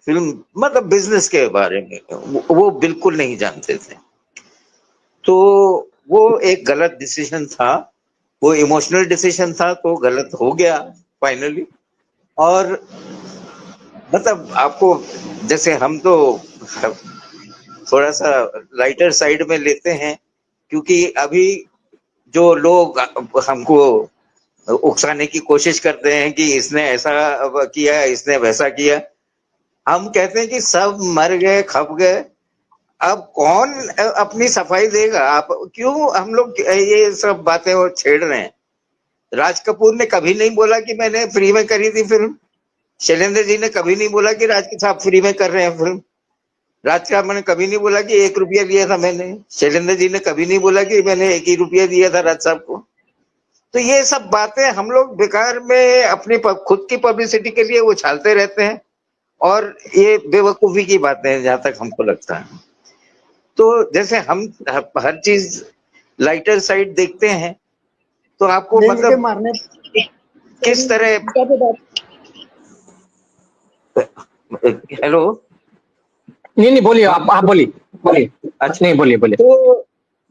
फिल्म मतलब बिजनेस के बारे में वो बिल्कुल नहीं जानते थे। तो वो एक गलत डिसीजन था, वो इमोशनल डिसीजन था, तो गलत हो गया फाइनली। और मतलब आपको, जैसे हम तो थोड़ा सा लाइटर साइड में लेते हैं, क्योंकि अभी जो लोग हमको उकसाने की कोशिश करते हैं कि इसने ऐसा किया, इसने वैसा किया, हम कहते हैं कि सब मर गए, खप गए, अब कौन अपनी सफाई देगा? आप क्यों हम लोग ये सब बातें वो छेड़ रहे हैं? राज कपूर ने कभी नहीं बोला कि मैंने फ्री में करी थी फिल्म। शैलेंद्र जी ने कभी नहीं बोला कि राज के साहब फ्री में कर रहे हैं फिल्म। राज साहब ने कभी नहीं बोला कि 1 रुपया लिया था मैंने। शैलेंद्र जी ने कभी नहीं बोला कि मैंने 1 ही रुपया दिया था राज साहब को। तो ये सब बातें हम लोग बेकार में अपनी खुद की पब्लिसिटी के लिए उछालते रहते हैं, और ये बेवकूफी की बातें हैं जहां तक हमको लगता है। तो जैसे हम हर चीज लाइटर साइड देखते हैं, तो आपको डेंगू के मतलब मारने किस तरह, गीता पे बात हेलो, नहीं बोलिए, आप बोलिए बोलिए। अच्छा, नहीं बोलिए बोलिए। तो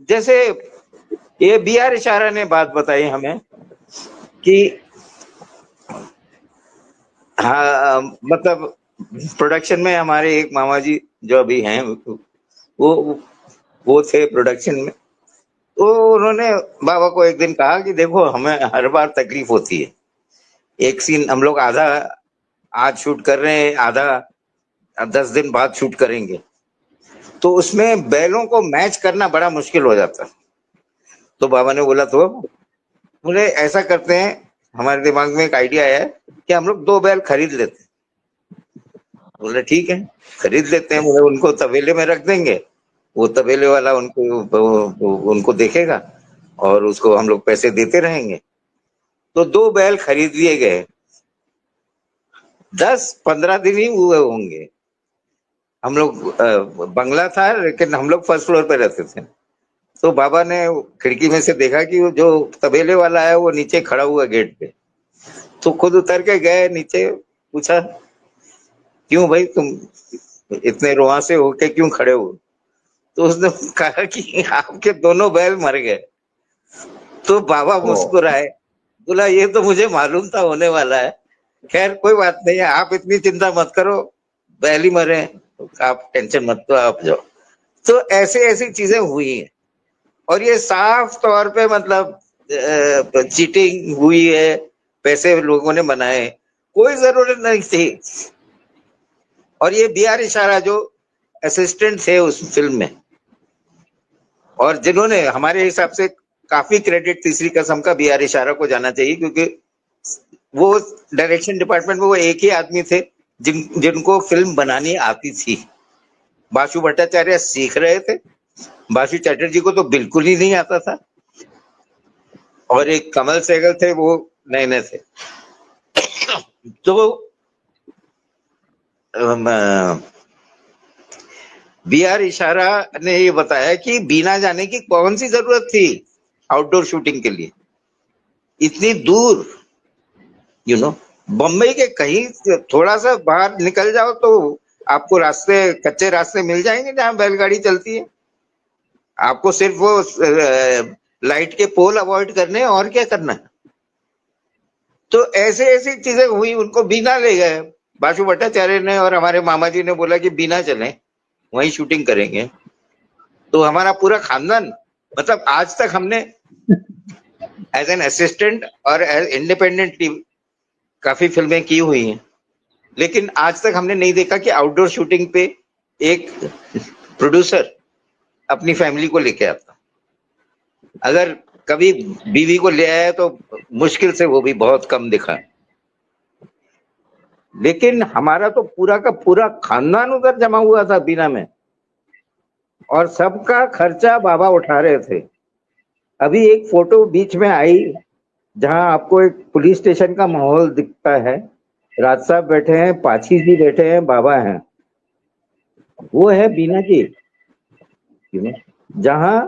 जैसे ये BR इशारा ने बात बताई हमें कि हाँ, मतलब प्रोडक्शन में हमारे एक मामा जी जो अभी हैं, वो थे प्रोडक्शन में। तो उन्होंने बाबा को एक दिन कहा कि देखो, हमें हर बार तकलीफ होती है। एक सीन हम लोग आधा आज शूट कर रहे हैं, आधा 10 दिन बाद शूट करेंगे, तो उसमें बैलों को मैच करना बड़ा मुश्किल हो जाता है। तो बाबा ने बोला, तो बोले ऐसा करते हैं, हमारे दिमाग में एक आइडिया है कि हम लोग 2 बैल खरीद लेते हैं। बोले ठीक है, खरीद लेते हैं। बोले उनको तबेले में रख देंगे, वो तबेले वाला उनको देखेगा, और उसको हम लोग पैसे देते रहेंगे। तो 2 बैल खरीद लिए गए। 10-15 दिन ही हुए होंगे। हम लोग बंगला था, लेकिन हम लोग फर्स्ट फ्लोर पे रहते थे। तो बाबा ने खिड़की में से देखा कि वो जो तबेले वाला है वो नीचे खड़ा हुआ गेट पे। तो खुद उतर के गए नीचे, पूछा, क्यों भाई तुम इतने रुआसे होके क्यों खड़े हो? तो उसने कहा कि आपके दोनों बैल मर गए। तो बाबा मुस्कुराए, बोला ये तो मुझे मालूम था होने वाला है। खैर कोई बात नहीं है, आप इतनी चिंता मत करो, बैल ही मरे, आप टेंशन मत लो, आप जाओ। तो ऐसे ऐसी चीजें हुई हैं, और ये साफ तौर पे मतलब चीटिंग हुई है, पैसे लोगों ने बनाए, कोई जरूरत नहीं थी। और ये BR इशारा जो असिस्टेंट थे उस फिल्म में, और जिन्होंने हमारे हिसाब से काफी क्रेडिट तीसरी कसम का BR इशारा को जाना चाहिए, क्योंकि वो डायरेक्शन डिपार्टमेंट में वो एक ही आदमी थे जिनको फिल्म बनानी आती थी। बासु भट्टाचार्य सीख रहे थे, बासु चैटर्जी को तो बिल्कुल ही नहीं आता था, और एक कमल सहगल थे, वो नए नए थे। तो BR इशारा ने ये बताया कि बिना जाने की कौन सी जरूरत थी आउटडोर शूटिंग के लिए, इतनी दूर, बम्बई के कहीं थोड़ा सा बाहर निकल जाओ तो आपको रास्ते, कच्चे रास्ते मिल जाएंगे जहां बैलगाड़ी चलती है। आपको सिर्फ वो लाइट के पोल अवॉइड करने हैं, और क्या करना है। तो ऐसे ऐसी चीजें हुई, उनको बीना ले गए बासु भट्टाचार्य ने, और हमारे मामा जी ने बोला कि बीना चलें, वहीं शूटिंग करेंगे। तो हमारा पूरा खानदान, मतलब आज तक हमने एज एन असिस्टेंट और एज इंडिपेंडेंटली काफी फिल्में की हुई हैं, लेकिन आज तक हमने नहीं देखा कि आउटडोर शूटिंग पे एक प्रोड्यूसर अपनी फैमिली को लेके आता। अगर कभी बीवी को ले आया तो मुश्किल से, वो भी बहुत कम दिखा। लेकिन हमारा तो पूरा का पूरा खानदान उधर जमा हुआ था बीना में, और सबका खर्चा बाबा उठा रहे थे। अभी एक फोटो बीच में आई जहां आपको एक पुलिस स्टेशन का माहौल दिखता है, राज साहब बैठे हैं, पाची जी बैठे हैं, बाबा हैं, वो है बीना की, जहां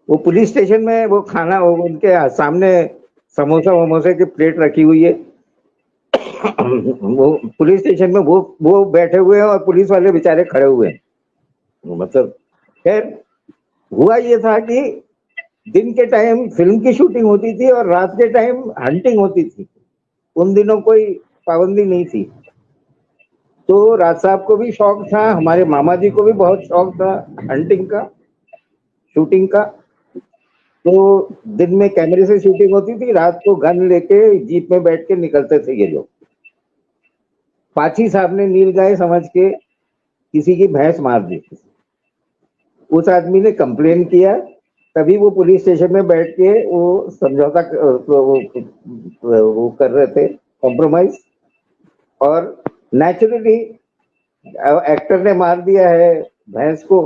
वो पुलिस स्टेशन में वो खाना, वो उनके सामने समोसा वमोसे की प्लेट रखी हुई है। वो पुलिस स्टेशन में वो बैठे हुए हैं, और पुलिस वाले बेचारे खड़े हुए हैं। मतलब खैर हुआ ये था कि दिन के टाइम फिल्म की शूटिंग होती थी, और रात के टाइम हंटिंग होती थी। उन दिनों कोई पाबंदी नहीं थी। तो राज साहब को भी शौक था, हमारे मामा जी को भी बहुत शौक था हंटिंग का, शूटिंग का। तो दिन में कैमरे से शूटिंग होती थी, रात को गन लेके जीप में बैठ के निकलते थे ये लोग। पाची साहब ने नील गाय समझ के किसी की भैंस मार दी, उस आदमी ने कंप्लेन किया, तभी वो पुलिस स्टेशन में बैठ के वो समझौता वो कर रहे थे, कॉम्प्रोमाइज। और नेचुरली एक्टर ने मार दिया है भैंस को,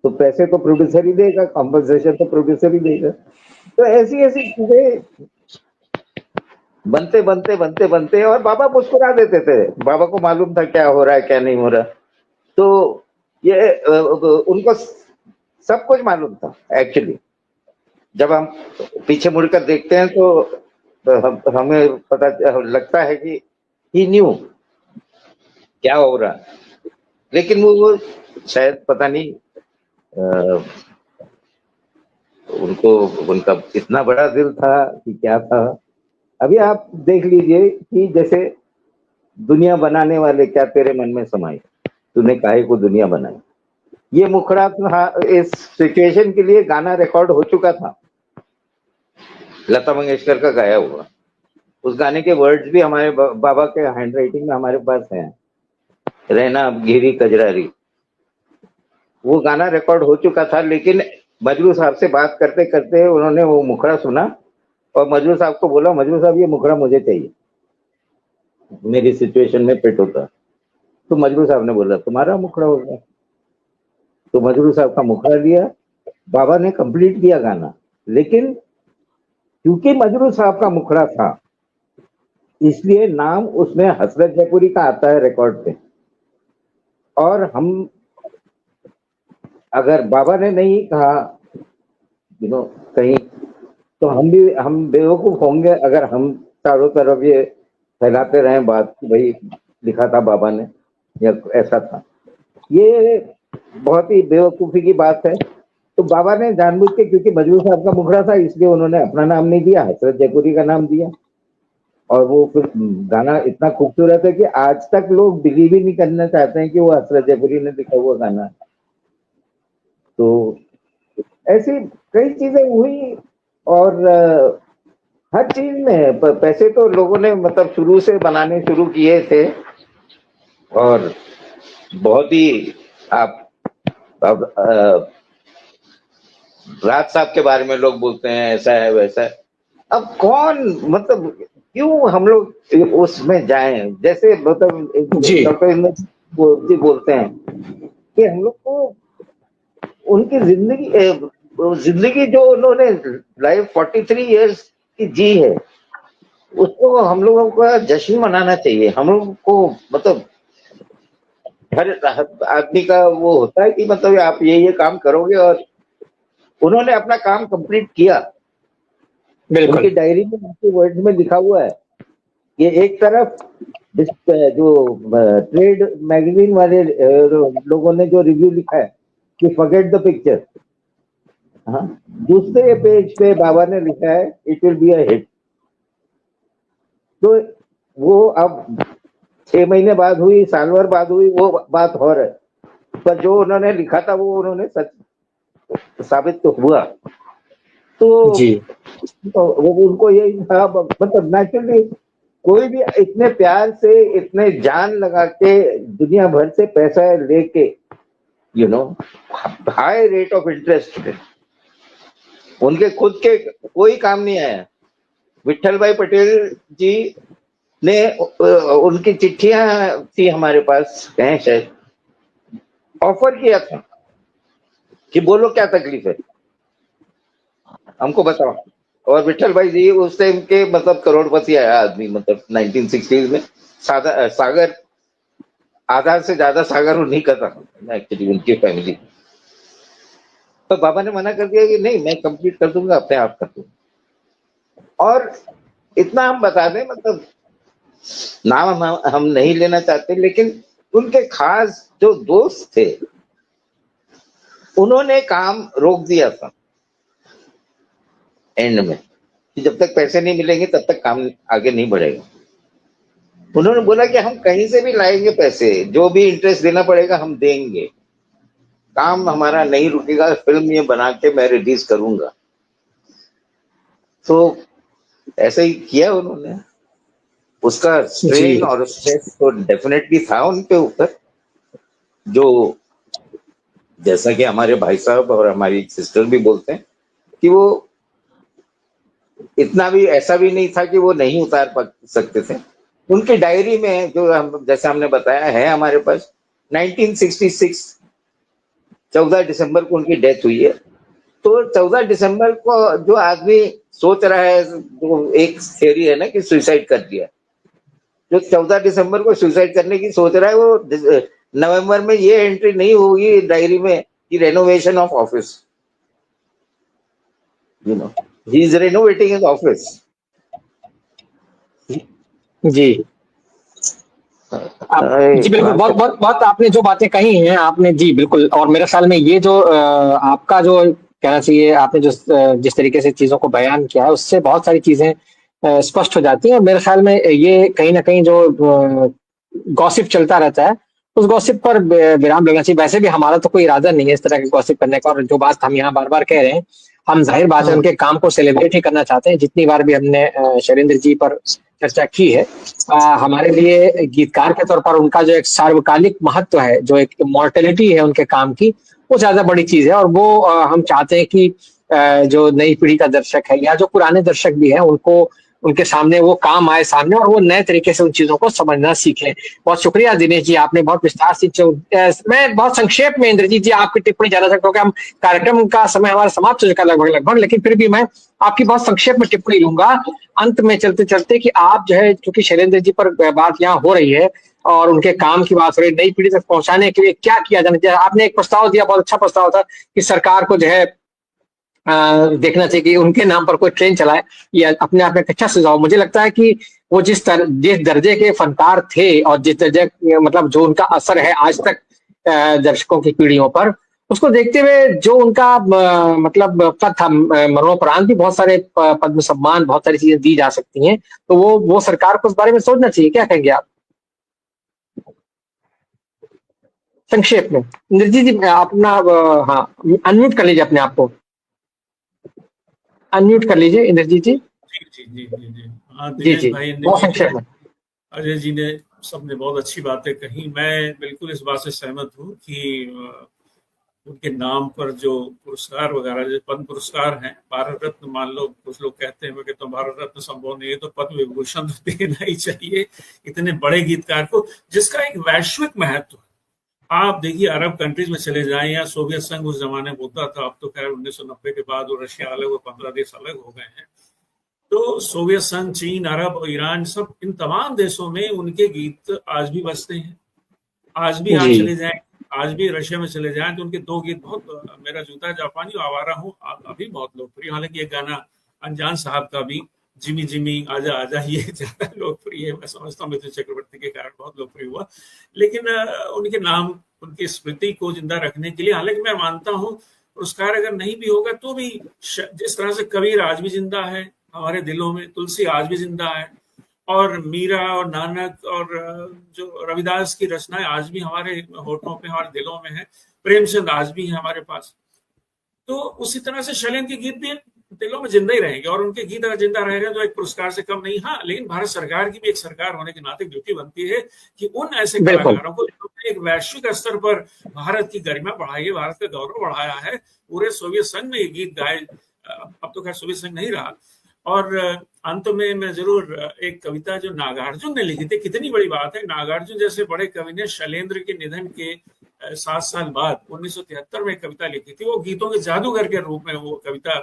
तो पैसे तो प्रोड्यूसर ही देगा, कॉम्पनसेशन तो प्रोड्यूसर ही देगा। तो ऐसी ऐसी चीजें बनते बनते बनते बनते, और बाबा मुस्कुरा देते थे, बाबा को मालूम था क्या हो रहा है क्या नहीं हो रहा। तो ये उनको सब कुछ मालूम था एक्चुअली। जब हम पीछे मुड़कर देखते हैं तो हमें पता लगता है कि ही न्यू क्या हो रहा, लेकिन वो शायद पता नहीं उनको, उनका इतना बड़ा दिल था कि क्या था। अभी आप देख लीजिए कि जैसे दुनिया बनाने वाले क्या तेरे मन में समाई, तूने काहे को दुनिया बनाई, ये मुखड़ा था। इस सिचुएशन के लिए गाना रिकॉर्ड हो चुका था, लता मंगेशकर का गाया हुआ। उस गाने के वर्ड्स भी हमारे बाबा के हैंड राइटिंग में हमारे पास हैं, रहना घिरी कजरारी। वो गाना रिकॉर्ड हो चुका था, लेकिन मजरू साहब से बात करते करते उन्होंने वो मुखड़ा सुना और मजरू साहब को बोला, मजरू साहब ये मुखड़ा मुझे चाहिए, मेरी सिचुएशन में फिट होता। तो मजरू साहब ने बोला तुम्हारा मुखड़ा होगा, तो मजरू साहब का मुखड़ा लिया, बाबा ने कंप्लीट किया गाना। लेकिन क्योंकि मजरू साहब का मुखड़ा था, इसलिए नाम उसमें हसरत जयपुरी का आता है रिकॉर्ड पे। और हम, अगर बाबा ने नहीं कहा कहीं, तो हम बेवकूफ होंगे अगर हम चारों तरफ ये फैलाते रहे बात कि भाई लिखा था बाबा ने या ऐसा था। ये बहुत ही बेवकूफी की बात है। तो बाबा ने जानबूझ के, क्योंकि मजरू साहब का मुखड़ा था, इसलिए उन्होंने अपना नाम नहीं दिया, हसरत जयपुरी का नाम दिया। और वो फिर गाना इतना खूबसूरत है कि आज तक लोग बिलीव ही नहीं करना चाहते हैं कि वो हसरत जयपुरी ने लिखा हुआ गाना। तो ऐसी कई चीजें हुई। और हर चीज में पैसे तो लोगों ने मतलब शुरू से बनाने शुरू किए थे। और बहुत ही आप अब राज साहब के बारे में लोग बोलते हैं ऐसा है वैसा है। अब कौन, मतलब क्यों हम लोग उसमें जाएं, जैसे मतलब जी डॉक्टर जी बोलते हैं कि हम लोग को उनकी जिंदगी जो उन्होंने लाइफ 43 इयर्स की जी है, उसको हम लोगों का जश्न मनाना चाहिए। हम लोग को मतलब हर आदमी का वो होता है कि मतलब आप ये काम करोगे, और उन्होंने अपना काम कंप्लीट किया। बिल्कुल उनकी डायरी में, उनके वर्ड्स में लिखा हुआ है। ये एक तरफ जो ट्रेड मैगजीन वाले लोगों ने जो रिव्यू लिखा है कि फॉरगेट द पिक्चर, हाँ, दूसरे पेज पे बाबा ने लिखा है it will be a hit. तो वो अब 6 महीने बाद हुई, साल भर बाद हुई, वो बात और है, पर जो उन्होंने लिखा था वो उन्होंने सच साबित तो हुआ। तो जी वो उनको यही था, मतलब नेचुरली कोई भी इतने प्यार से, इतने जान लगा के, दुनिया भर से पैसा लेके, हाई रेट ऑफ इंटरेस्ट पे, उनके खुद के कोई काम नहीं आया। विट्ठल भाई पटेल जी ने उनकी चिट्ठियां थी हमारे पास, हैं शायद, ऑफर किया था कि बोलो क्या तकलीफ है, हमको बताओ। और विट्ठल भाई जी उस टाइम के मतलब करोड़पति आया आदमी, मतलब 1960s में। सागर, आधा से ज्यादा सागर उन्हीं का था एक्चुअली, उनकी फैमिली। तो बाबा ने मना कर दिया कि नहीं, मैं कंप्लीट कर दूंगा, अपने आप कर दूंगा। और इतना हम बता दें, मतलब नाम हम नहीं लेना चाहते, लेकिन उनके खास जो दोस्त थे, उन्होंने काम रोक दिया था एंड में, कि जब तक पैसे नहीं मिलेंगे तब तक काम आगे नहीं बढ़ेगा। उन्होंने बोला कि हम कहीं से भी लाएंगे पैसे, जो भी इंटरेस्ट देना पड़ेगा हम देंगे, काम हमारा नहीं रुकेगा, फिल्म ये बना के मैं रिलीज करूंगा। तो ऐसे ही किया उन्होंने। उसका स्ट्रेन और स्ट्रेस तो डेफिनेटली था उनके ऊपर, जो जैसा कि हमारे भाई साहब और हमारी सिस्टर भी बोलते हैं कि वो इतना भी ऐसा भी नहीं था कि वो नहीं उतार सकते थे। उनकी डायरी में जो हम जैसे हमने बताया है हमारे पास 1966 14 दिसंबर को उनकी डेथ हुई है। तो 14 दिसंबर को जो आदमी सोच रहा है, जो एक थियरी है ना कि सुसाइड कर दिया, जो 14 दिसंबर को सुसाइड करने की सोच रहा है वो नवंबर में ये एंट्री नहीं होगी डायरी में कि renovation of office, you know, he is renovating his office. जी जी बिल्कुल, बहुत बहुत बहुत आपने जो बातें कही हैं आपने, जी बिल्कुल। और मेरे ख्याल में ये जो आपका जो कहना चाहिए, आपने जो जिस तरीके से चीजों को बयान किया है उससे बहुत सारी चीजें स्पष्ट हो जाती हैं। और मेरे ख्याल में ये कहीं ना कहीं जो गॉसिप चलता रहता है उस गॉसिप पर विराम लगना चाहिए। वैसे भी हमारा तो कोई इरादा नहीं है इस तरह के गॉसिप करने का, और जो बात हम यहाँ बार बार कह रहे हैं, हम जाहिर बात है उनके काम को सेलिब्रेट ही करना चाहते हैं। जितनी बार भी हमने शैलेंद्र जी पर चर्चा की है, हमारे लिए गीतकार के तौर पर उनका जो एक सार्वकालिक महत्व है, जो एक इमॉर्टैलिटी है उनके काम की, वो ज्यादा बड़ी चीज है। और वो हम चाहते हैं कि जो नई पीढ़ी का दर्शक है या जो पुराने दर्शक भी है, उनको उनके सामने वो काम आए सामने, और वो नए तरीके से उन चीजों को समझना सीखें। बहुत शुक्रिया दिनेश जी, आपने बहुत विस्तार से मैं बहुत संक्षेप में इंद्रजीत जी आपकी टिप्पणी जाना चाहता हूँ, हम कार्यक्रम का समय हमारा समाप्त हो चुका लगभग, लेकिन फिर भी मैं आपकी बहुत संक्षेप में टिप्पणी लूंगा अंत में चलते चलते, कि आप जो है, चूंकि शैलेंद्र जी पर बात यहाँ हो रही है और उनके काम की बात हो रही है, नई पीढ़ी तक पहुंचाने के लिए क्या किया जाना चाहिए। आपने एक प्रस्ताव दिया, बहुत अच्छा प्रस्ताव था, कि सरकार को जो है देखना चाहिए कि उनके नाम पर कोई ट्रेन चलाए। या अपने आप में एक अच्छा सुझाव। मुझे लगता है कि वो जिस दर्जे के फनकार थे और जिस दर्जे, मतलब जो उनका असर है आज तक दर्शकों की पीढ़ियों पर, उसको देखते हुए जो उनका मतलब पद था, मरणोपरांत भी बहुत सारे पद्म सम्मान, बहुत सारी चीजें दी जा सकती हैं। तो वो सरकार को उस बारे में सोचना चाहिए। क्या कहेंगे आप संक्षेप में? इंद्रजीत जी अपना हाँ अनम्यूट कर लीजिए अपने आप को, अनम्यूट कर लीजिए इंद्रजीत जी। जी जी जी जी हाँ, जी दिनेश जी भाई ने, बहुत संक्षेप में। अजय जी ने, सबने बहुत अच्छी बातें कही। मैं बिल्कुल इस बात से सहमत हूँ कि उनके नाम पर जो पुरस्कार वगैरह, जो पद्म पुरस्कार हैं, भारत रत्न मान लो, कुछ लोग कहते हैं कि तो भारत रत्न संभव नहीं है, तो पद्म विभूषण देना ही चाहिए इतने बड़े गीतकार को, जिसका एक वैश्विक महत्व। आप देखिए अरब कंट्रीज में चले जाएं या सोवियत संघ उस जमाने में होता था, अब तो खैर 1990 के बाद वो रशिया अलग, वो 15 देश अलग हो गए हैं। तो सोवियत संघ, चीन, अरब और ईरान, सब इन तमाम देशों में उनके गीत आज भी बजते हैं। आज भी आप चले जाएं, आज भी रशिया में चले जाएं तो उनके दो गीत बहुत, मेरा जूता जापानी और आवारा हूँ अभी बहुत लोकप्रिय। हालांकि ये गाना अनजान साहब का भी, जिमी जिमी आजा आजा, ये ज्यादा लोकप्रिय है। मैं समझता हूँ मिथुन चक्रवर्ती के कारण बहुत लोकप्रिय हुआ। लेकिन उनके नाम, उनकी स्मृति को जिंदा रखने के लिए, हालांकि मैं मानता हूँ पुरस्कार अगर नहीं भी होगा तो भी, जिस तरह से कबीर आज भी जिंदा है हमारे दिलों में, तुलसी आज भी जिंदा है, और मीरा और नानक और जो रविदास की रचनाएं आज भी हमारे होठों पे, हमारे दिलों में है, प्रेमचंद आज भी है हमारे पास। तो उसी तरह से शैलेंद्र के गीत भी दिलों में जिंदा ही रहेंगे, और उनके गीत अगर जिंदा रह गए तो एक पुरस्कार से कम नहीं। हाँ, लेकिन भारत सरकार की भी एक सरकार होने के नाते ड्यूटी बनती है कि उन ऐसे कलाकारों को एक वैश्विक स्तर पर भारत की गरिमा बढ़ाई है, भारत का गौरव बढ़ाया है। पूरे सोवियत संघ में ये गीत गाए, अब तो खैर सोवियत संघ नहीं रहा। और अंत में मैं जरूर एक कविता जो नागार्जुन ने लिखी थी, कितनी बड़ी बात है, नागार्जुन जैसे बड़े कवि ने शैलेंद्र के निधन के 7 साल बाद 1973 में एक कविता लिखी थी। वो गीतों के जादूगर के रूप में वो कविता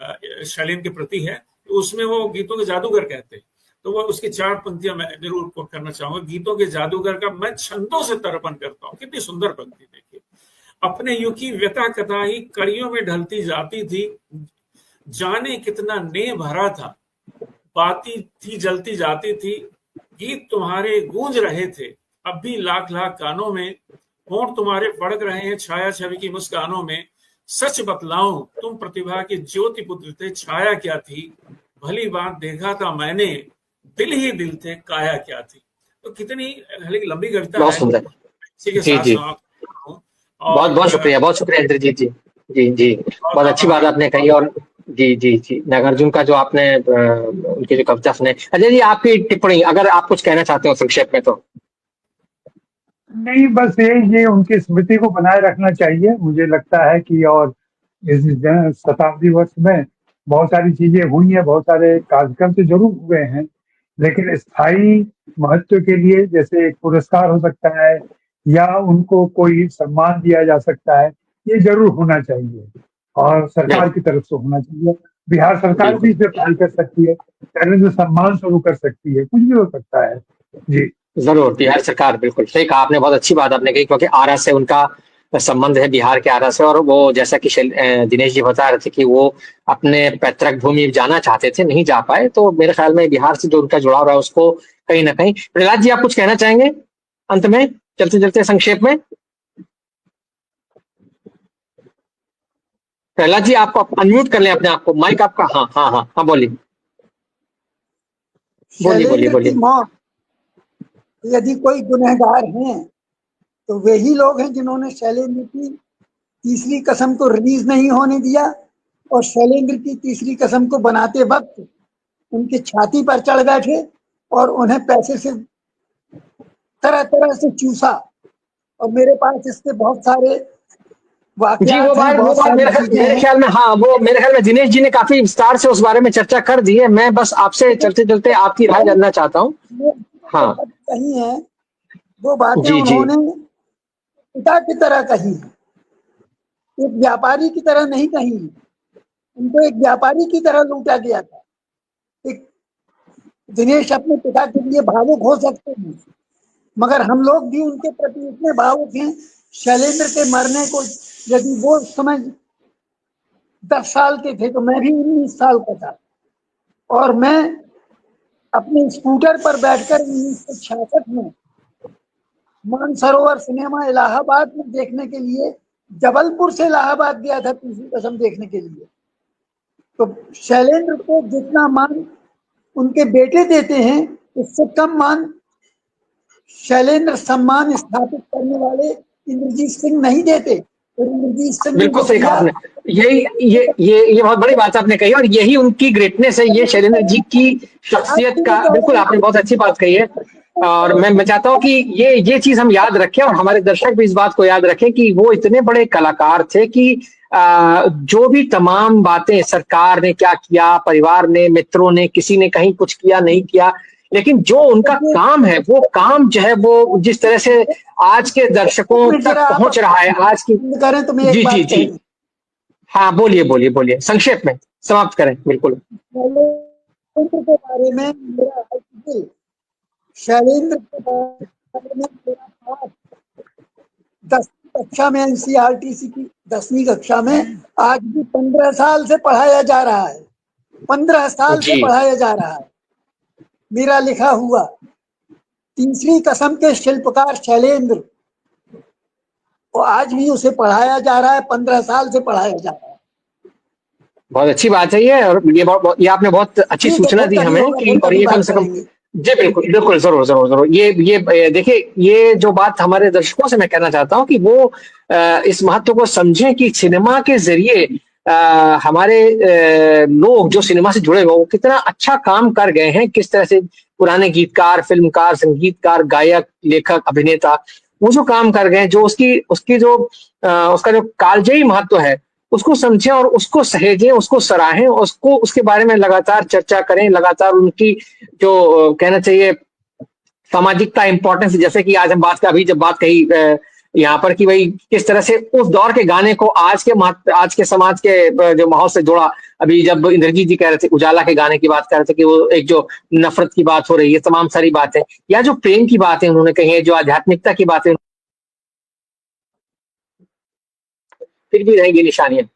शैलेंद्र के प्रति है। तो उसमें वो गीतों के जादूगर कहते हैं। तो वो उसकी 4 पंक्तियां मैं जरूर कोट करना चाहूंगा। गीतों के जादूगर का मैं छंदों से तर्पण करता हूँ। कितनी सुंदर पंक्ति देखिए। अपने युग की व्यथा कथा ही कड़ियों में ढलती जाती थी, जाने कितना ने भरा था, बाती थी जलती जाती थी, गीत तुम्हारे गूंज रहे थे अब भी लाख लाख कानों में, होंठ तुम्हारे फड़क रहे हैं छाया छवि की मुस्कानों में। सच बतलाऊं तुम प्रतिभा के ज्योति पुत्र थे, छाया क्या थी, भली बात देखा था मैंने, दिल ही दिल थे, काया क्या थी। तो कितनी हालांकि लंबी करता बहुत है सुंदर। इसी के जी साथ जी, साथ बहुत बहुत और शुक्रिया, बहुत शुक्रिया इंद्रजीत जी। जी जी, बहुत बहुत अच्छी बात आभार। आपने कही। और जी जी जी, नागार्जुन का जो आपने उनकी जो कविता सुने, अजय जी आपकी टिप्पणी अगर आप कुछ कहना चाहते हो संक्षेप में तो। नहीं, बस ये उनकी स्मृति को बनाए रखना चाहिए, मुझे लगता है कि। और इस शताब्दी वर्ष में बहुत सारी चीजें हुई हैं, बहुत सारे कार्यक्रम तो जरूर हुए हैं, लेकिन स्थायी महत्व के लिए जैसे एक पुरस्कार हो सकता है या उनको कोई सम्मान दिया जा सकता है, ये जरूर होना चाहिए और सरकार बिल्कुल की तरफ से होना चाहिए। बिहार सरकार भी बिल्कुल, इसे पहल कर सकती है, टैलेंट सम्मान शुरू कर सकती है, कुछ भी हो सकता है। जी जरूर बिहार सरकार, बिल्कुल सही कहा आपने, बहुत अच्छी बात आपने कही, क्योंकि आरा से उनका संबंध है, बिहार के आरा से। और वो जैसा कि दिनेश जी बता रहे थे कि वो अपने पैतृक भूमि जाना चाहते थे, नहीं जा पाए, तो मेरे ख्याल में बिहार से जो उनका जुड़ाव रहा है उसको कहीं ना कहीं। प्रहलाद जी आप कुछ कहना चाहेंगे अंत में, चलते चलते संक्षेप में? प्रहलाद जी आपको अनम्यूट कर लें अपने आप को, माइक आपका। हाँ हाँ हाँ हाँ, बोलिए बोलिए बोलिए शैलेंद्र की बोलिए। मौत, यदि कोई गुनहगार हैं तो वही लोग हैं जिन्होंने शैलेंद्र की तीसरी कसम को रिलीज नहीं होने दिया, और शैलेंद्र की तीसरी कसम को बनाते वक्त उनकी छाती पर चढ़ बैठे और उन्हें पैसे से तरह तरह से चूसा। और मेरे पास इसके बहुत सारे जी, वाकयात हैं, वो बहुत बात सारी चीजें मेरे हैं। ख्याल में, हाँ, वो मेरे ख्याल में दिनेश जी ने काफी विस्तार से उस बारे में चर्चा कर दी है। मैं बस आपसे चलते चलते आपकी राय जानना चाहता हूँ। जो हाँ बात कही है, वो बातें जी जी, उन्होंने पिता की तरह कही, एक व्यापारी की तरह नहीं कही। उनको एक व्यापारी की तरह लूटा गया था। एक दिनेश अपने पिता के लिए भावुक हो सकते हैं, मगर हम लोग भी उनके प्रति इतने भावुक हैं। शैलेंद्र के मरने को यदि वो समय 10 साल के थे तो मैं भी 19 साल का था, और मैं अपने स्कूटर पर बैठकर 1966 में मानसरोवर सिनेमा इलाहाबाद में देखने के लिए जबलपुर से इलाहाबाद गया था तीसरी कसम देखने के लिए। तो शैलेंद्र को जितना मान उनके बेटे देते हैं, उससे कम मान शैलेंद्र सम्मान स्थापित करने वाले इंद्रजीत सिंह नहीं देते। और इंद्रजीत सिंह ने बिल्कुल जो सही कहा किया, आपने। यही ये बहुत बड़ी बात आपने कही, और यही उनकी ग्रेटनेस है, ये शैलेंद्र जी की शख्सियत का। बिल्कुल आपने बहुत अच्छी बात कही है। और मैं चाहता हूँ कि ये चीज हम याद रखें, और हमारे दर्शक भी इस बात को याद रखें कि वो इतने बड़े कलाकार थे कि जो भी तमाम बातें सरकार ने क्या किया, परिवार ने, मित्रों ने, किसी ने कहीं कुछ किया नहीं किया, लेकिन जो उनका काम है, वो काम जो है वो जिस तरह से आज के दर्शकों तक जरा आप पहुंच रहा है, आज की। बंद करें तो मैं एक जी जी बात जी, कहूँ। हाँ बोलिए बोलिए बोलिए, संक्षेप में समाप्त करें, बिल्कुल। शैलेंद्र के बारे में मेरा आर्टिकल, शैलेंद्र के बारे में मेरा पाठ 10वीं कक्षा में एनसीईआरटी की 10वीं कक्षा में आज भी 15 साल से पढ़ाया जा रहा है। 15 साल से जी पढ़ाया जा रहा है। मेरा लिखा हुआ तीसरी कसम के शिल्पकार शैलेंद्र, और आज भी उसे पढ़ाया जा रहा है, 15 साल से पढ़ाया जा रहा है। बहुत अच्छी बात है ये, और ये आपने बहुत अच्छी ठीक है, सूचना फिर दी कभी हमें होगा, कि, फिर और कभी ये कम बात से कम। करेंगे। जी बिल्कुल बिल्कुल, जरूर जरूर जरूर, ये देखिए, ये जो बात हमारे दर्शकों से मैं कहना चाहता हूँ कि वो इस महत्व को समझें कि सिनेमा के जरिए हमारे लोग जो सिनेमा से जुड़े हुए, वो कितना अच्छा काम कर गए हैं, किस तरह से पुराने गीतकार, फिल्मकार, संगीतकार, गायक, लेखक, अभिनेता, वो जो काम कर गए, जो उसकी जो उसका जो कालजयी महत्व है, उसको समझें और उसको सहेजें, उसको सराहें, उसको, उसके बारे में लगातार चर्चा करें, लगातार उनकी जो कहना चाहिए सामाजिकता, इंपॉर्टेंस, जैसे कि आज हम अभी जब बात कही यहाँ पर कि भाई किस तरह से उस दौर के गाने को आज के समाज के जो माहौल से जोड़ा। अभी जब इंद्रजीत जी कह रहे थे, उजाला के गाने की बात कर रहे थे कि वो एक जो नफरत की बात हो रही है, तमाम सारी बातें, या जो प्रेम की बातें उन्होंने कही है, जो आध्यात्मिकता की बातें, फिर भी रहेंगी निशानियां।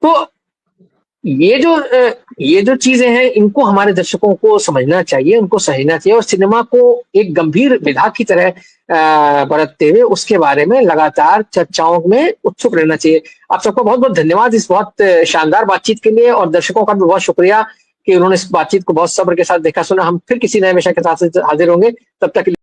तो ये जो चीजें हैं, इनको हमारे दर्शकों को समझना चाहिए, उनको समझना चाहिए, और सिनेमा को एक गंभीर विधा की तरह बरतते हुए उसके बारे में लगातार चर्चाओं में उत्सुक रहना चाहिए। आप सबको बहुत बहुत धन्यवाद इस बहुत शानदार बातचीत के लिए, और दर्शकों का भी बहुत शुक्रिया कि उन्होंने इस बातचीत को बहुत सब्र के साथ देखा सुना। हम फिर किसी नए विषय के साथ हाजिर होंगे, तब तक